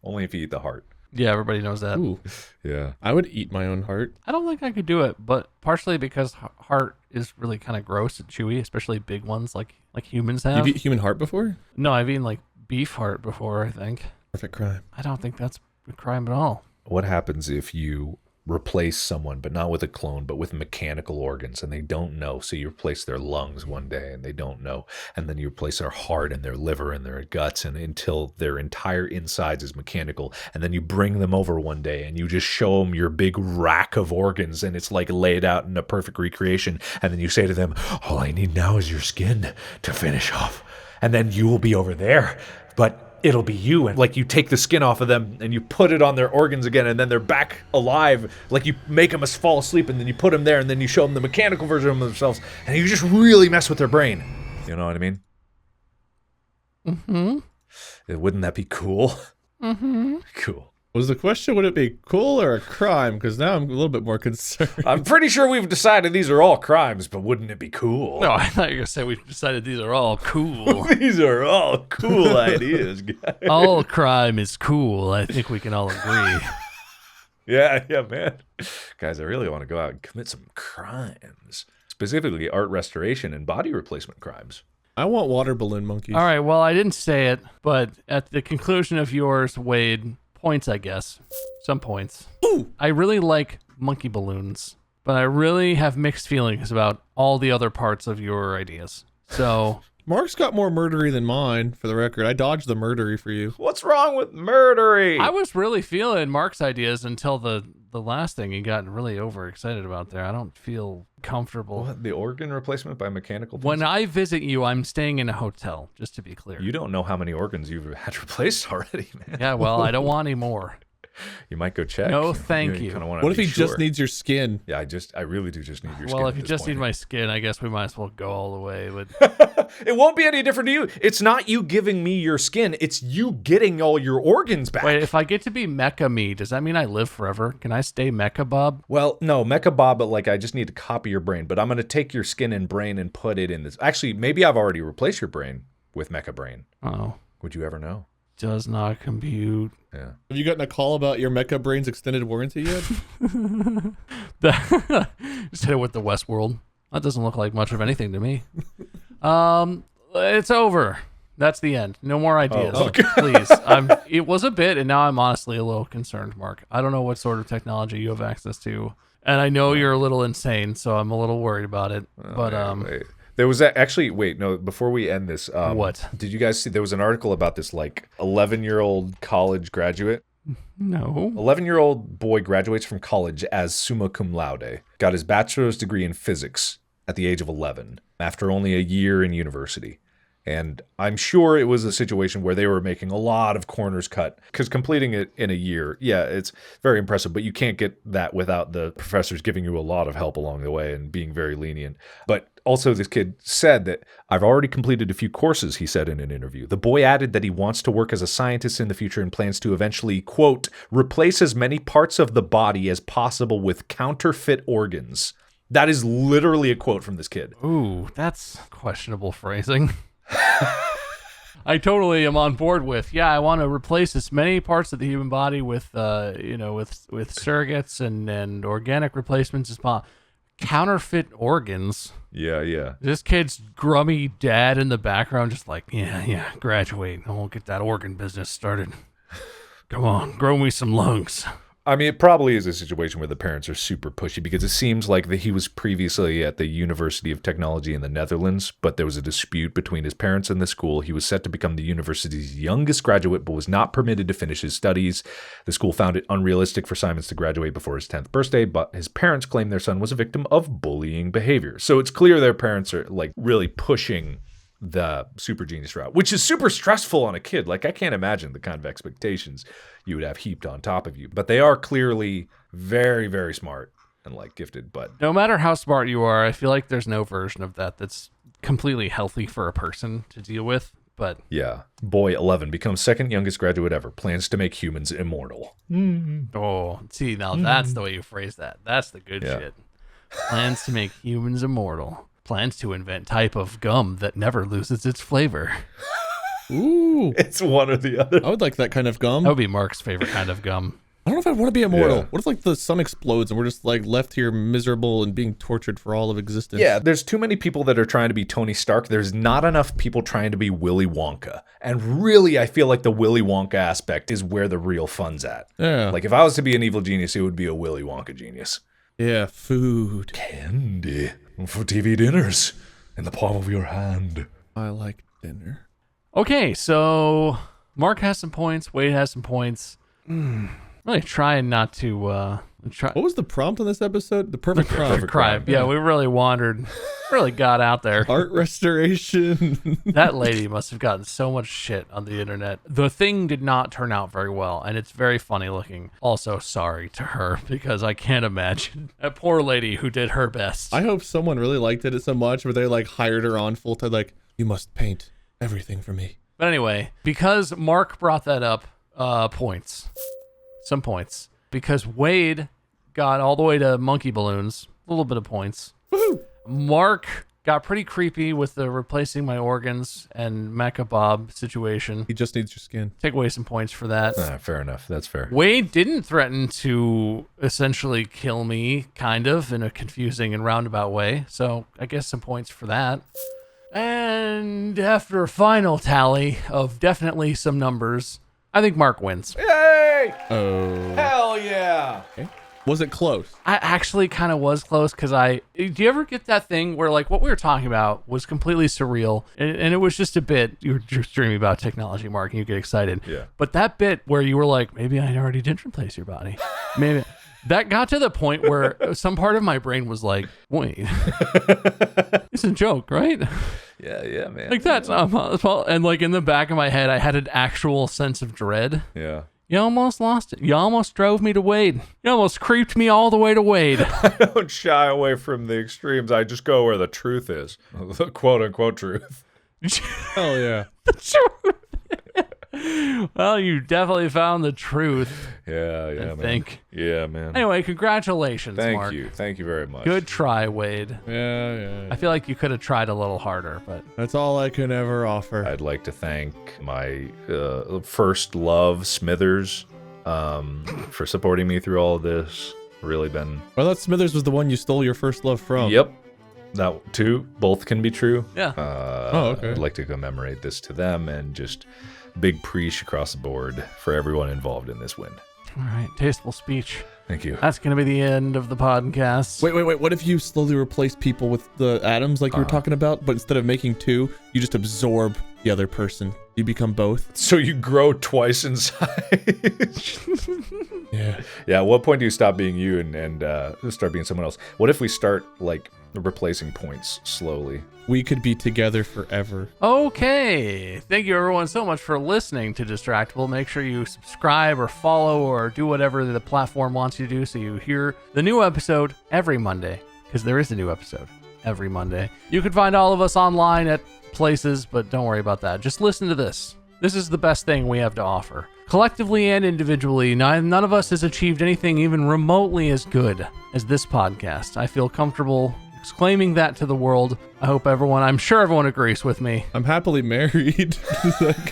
C: Only if you eat the heart.
B: Yeah, everybody knows that.
D: Ooh,
C: Yeah.
D: I would eat my own heart.
B: I don't think I could do it, but partially because heart is really kind of gross and chewy, especially big ones like humans have.
D: You've eaten human heart before?
B: No, I've eaten like beef heart before, I think.
D: Perfect crime.
B: I don't think that's a crime at all.
C: What happens if you replace someone, but not with a clone, but with mechanical organs, and they don't know? So you replace their lungs one day, and they don't know, and then you replace their heart and their liver and their guts, and until their entire insides is mechanical, and then you bring them over one day, and you just show them your big rack of organs, and it's like laid out in a perfect recreation, and then you say to them, "All I need now is your skin to finish off, and then you will be over there, but it'll be you." And like you take the skin off of them and you put it on their organs again, and then they're back alive. Like you make them fall asleep and then you put them there and then you show them the mechanical version of themselves, and you just really mess with their brain. You know what I mean?
B: Mm-hmm.
C: Wouldn't that be cool?
B: Mm-hmm.
C: Cool.
D: Was the question, would it be cool or a crime? Because now I'm a little bit more concerned.
C: I'm pretty sure we've decided these are all crimes, but wouldn't it be cool?
B: No, I thought you were going to say we've decided these are all cool.
C: These are all cool ideas, guys.
B: All crime is cool. I think we can all agree.
C: Yeah, man. Guys, I really want to go out and commit some crimes. Specifically art restoration and body replacement crimes.
D: I want water balloon monkeys.
B: All right, well, I didn't say it, but at the conclusion of yours, Wade, points, I guess. Some points.
D: Ooh!
B: I really like monkey balloons, but I really have mixed feelings about all the other parts of your ideas. So
D: Mark's got more murdery than mine, for the record. I dodged the murdery for you.
C: What's wrong with murdery?
B: I was really feeling Mark's ideas until the last thing he got really overexcited about there. I don't feel comfortable.
C: What, the organ replacement by mechanical things?
B: When I visit you, I'm staying in a hotel, just to be clear.
C: You don't know how many organs you've had replaced already, man.
B: Yeah, well, I don't want any more.
C: You might go check.
B: No, thank you.
C: Kinda wanna
D: What if
C: be
D: he
C: sure.
D: just needs your skin?
C: Yeah, I really do just need your skin.
B: Well,
C: at
B: if you
C: this
B: just
C: point.
B: need my skin, I guess we might as well go all the way. But
C: It won't be any different to you. It's not you giving me your skin. It's you getting all your organs back.
B: wait, if I get to be Mecha me, does that mean I live forever? Can I stay Mecha Bob?
C: Well, no, Mecha Bob, but like I just need to copy your brain. But I'm going to take your skin and brain and put it in this. Actually, maybe I've already replaced your brain with Mecha Brain.
B: Oh,
C: Would you ever know?
B: does not compute.
C: Yeah.
D: Have you gotten a call about your Mecha Brain's extended warranty yet?
B: Just hit it with the Westworld. That doesn't look like much of anything to me. It's over. That's the end. No more ideas,
C: okay.
B: please. It was a bit, and now I'm honestly a little concerned, Mark. I don't know what sort of technology you have access to, and I know you're a little insane, so I'm a little worried about it.
C: Wait. There was actually, wait, no, before we end this.
B: What?
C: Did you guys see, there was an article about this like 11-year-old college graduate.
B: No.
C: 11-year-old boy graduates from college as summa cum laude. Got his bachelor's degree in physics at the age of 11 after only a year in university. And I'm sure it was a situation where they were making a lot of corners cut because completing it in a year, yeah, it's very impressive, but you can't get that without the professors giving you a lot of help along the way and being very lenient. But also this kid said that I've already completed a few courses, he said in an interview. The boy added that he wants to work as a scientist in the future and plans to eventually, quote, replace as many parts of the body as possible with counterfeit organs. That is literally a quote from this kid.
B: Ooh, that's questionable phrasing. I totally am on board with, I want to replace as many parts of the human body with surrogates and organic replacements as possible. counterfeit organs.
C: Yeah.
B: This kid's grummy dad in the background just like, yeah, graduate. And we'll get that organ business started. Come on, grow me some lungs.
C: I mean, it probably is a situation where the parents are super pushy because it seems like that he was previously at the University of Technology in the Netherlands, but there was a dispute between his parents and the school. He was set to become the university's youngest graduate, but was not permitted to finish his studies. The school found it unrealistic for Simons to graduate before his 10th birthday, but his parents claim their son was a victim of bullying behavior. So it's clear their parents are like really pushing the super genius route, which is super stressful on a kid. Like, I can't imagine the kind of expectations you would have heaped on top of you. But they are clearly very, very smart and like gifted. But
B: no matter how smart you are, I feel like there's no version of that that's completely healthy for a person to deal with. But
C: yeah, boy 11 becomes second youngest graduate ever, plans to make humans immortal.
B: oh, see, now that's the way you phrase that. That's the good shit. Plans to make humans immortal. Plans to invent type of gum that never loses its flavor.
D: Ooh.
C: It's one or the other.
D: I would like that kind of gum.
B: That would be Mark's favorite kind of gum.
D: I don't know if I want to be immortal.
C: Yeah.
D: What if like the sun explodes and we're just like left here miserable and being tortured for all of existence?
C: Yeah, there's too many people that are trying to be Tony Stark. There's not enough people trying to be Willy Wonka. And really, I feel like the Willy Wonka aspect is where the real fun's at.
D: Yeah.
C: Like, if I was to be an evil genius, it would be a Willy Wonka genius.
D: Yeah, food.
C: Candy for TV dinners in the palm of your hand.
D: I like dinner.
B: Okay, so Mark has some points. Wade has some points. Really trying not to
D: What was the prompt on this episode? The perfect crime.
B: Perfect crime. Yeah, we really wandered, really got out there.
D: Art restoration.
B: That lady must have gotten so much shit on the internet. The thing did not turn out very well, and it's very funny looking. Also, sorry to her, because I can't imagine that poor lady who did her best.
D: I hope someone really liked it so much where they like hired her on full time. Like, you must paint everything for me.
B: But anyway, because Mark brought that up, points. Some points. Because Wade got all the way to monkey balloons, a little bit of points.
D: Woohoo!
B: Mark got pretty creepy with the replacing my organs and Mecha Bob situation.
D: He just needs your skin.
B: Take away some points for that.
C: Fair enough. That's fair.
B: Wade didn't threaten to essentially kill me, kind of, in a confusing and roundabout way. So I guess some points for that. And after a final tally of definitely some numbers, I think Mark wins.
C: Yay!
D: Oh.
C: Hell yeah!
D: Okay. Was it close?
B: I actually kind of was close because do you ever get that thing where like what we were talking about was completely surreal and it was just a bit, you were just dreaming about technology, Mark, and you get excited.
C: Yeah.
B: But that bit where you were like, maybe I already did replace your body. Maybe that got to the point where some part of my brain was like, wait, it's a joke, right?
C: Yeah, man.
B: Like that's not possible. And like in the back of my head, I had an actual sense of dread.
C: Yeah.
B: You almost lost it. You almost drove me to Wade. You almost creeped me all the way to Wade.
C: I don't shy away from the extremes. I just go where the truth is. The quote unquote truth.
D: Oh yeah.
B: The truth. Well, you definitely found the truth.
C: Yeah,
B: I
C: man.
B: think.
C: Yeah, man.
B: Anyway, congratulations, Mark.
C: Thank you very much.
B: Good try, Wade.
D: Yeah.
B: I feel like you could have tried a little harder, but
D: That's all I can ever offer.
C: I'd like to thank my first love, Smithers, for supporting me through all of this. Really been.
D: I thought Smithers was the one you stole your first love from.
C: Yep. That too. Both can be true.
B: yeah.
D: Okay.
C: I'd like to commemorate this to them and just big preach across the board for everyone involved in this win.
B: All right. Tasteful speech.
C: Thank you.
B: That's going to be the end of the podcast.
D: Wait. What if you slowly replace people with the atoms like you were talking about, but instead of making two, you just absorb the other person? You become both?
C: So you grow twice in size.
D: Yeah.
C: Yeah. At what point do you stop being you and start being someone else? What if we start like replacing points slowly?
D: We could be together forever.
B: Okay. Thank you, everyone, so much for listening to Distractible. Make sure you subscribe or follow or do whatever the platform wants you to do so you hear the new episode every Monday, because there is a new episode every Monday. You can find all of us online at places, but don't worry about that. Just listen to this. This is the best thing we have to offer. Collectively and individually, none of us has achieved anything even remotely as good as this podcast. I feel comfortable exclaiming that to the world. I'm sure everyone agrees with me.
D: I'm happily married.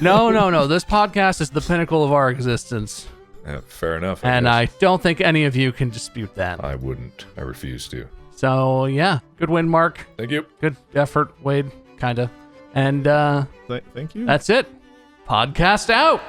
B: No. This podcast is the pinnacle of our existence.
C: Yeah, fair enough.
B: And
C: guess.
B: I don't think any of you can dispute that.
C: I wouldn't. I refuse to.
B: So yeah, good win, Mark.
C: Thank you.
B: Good effort, Wade. Kinda. And
D: Thank you.
B: that's it. Podcast out.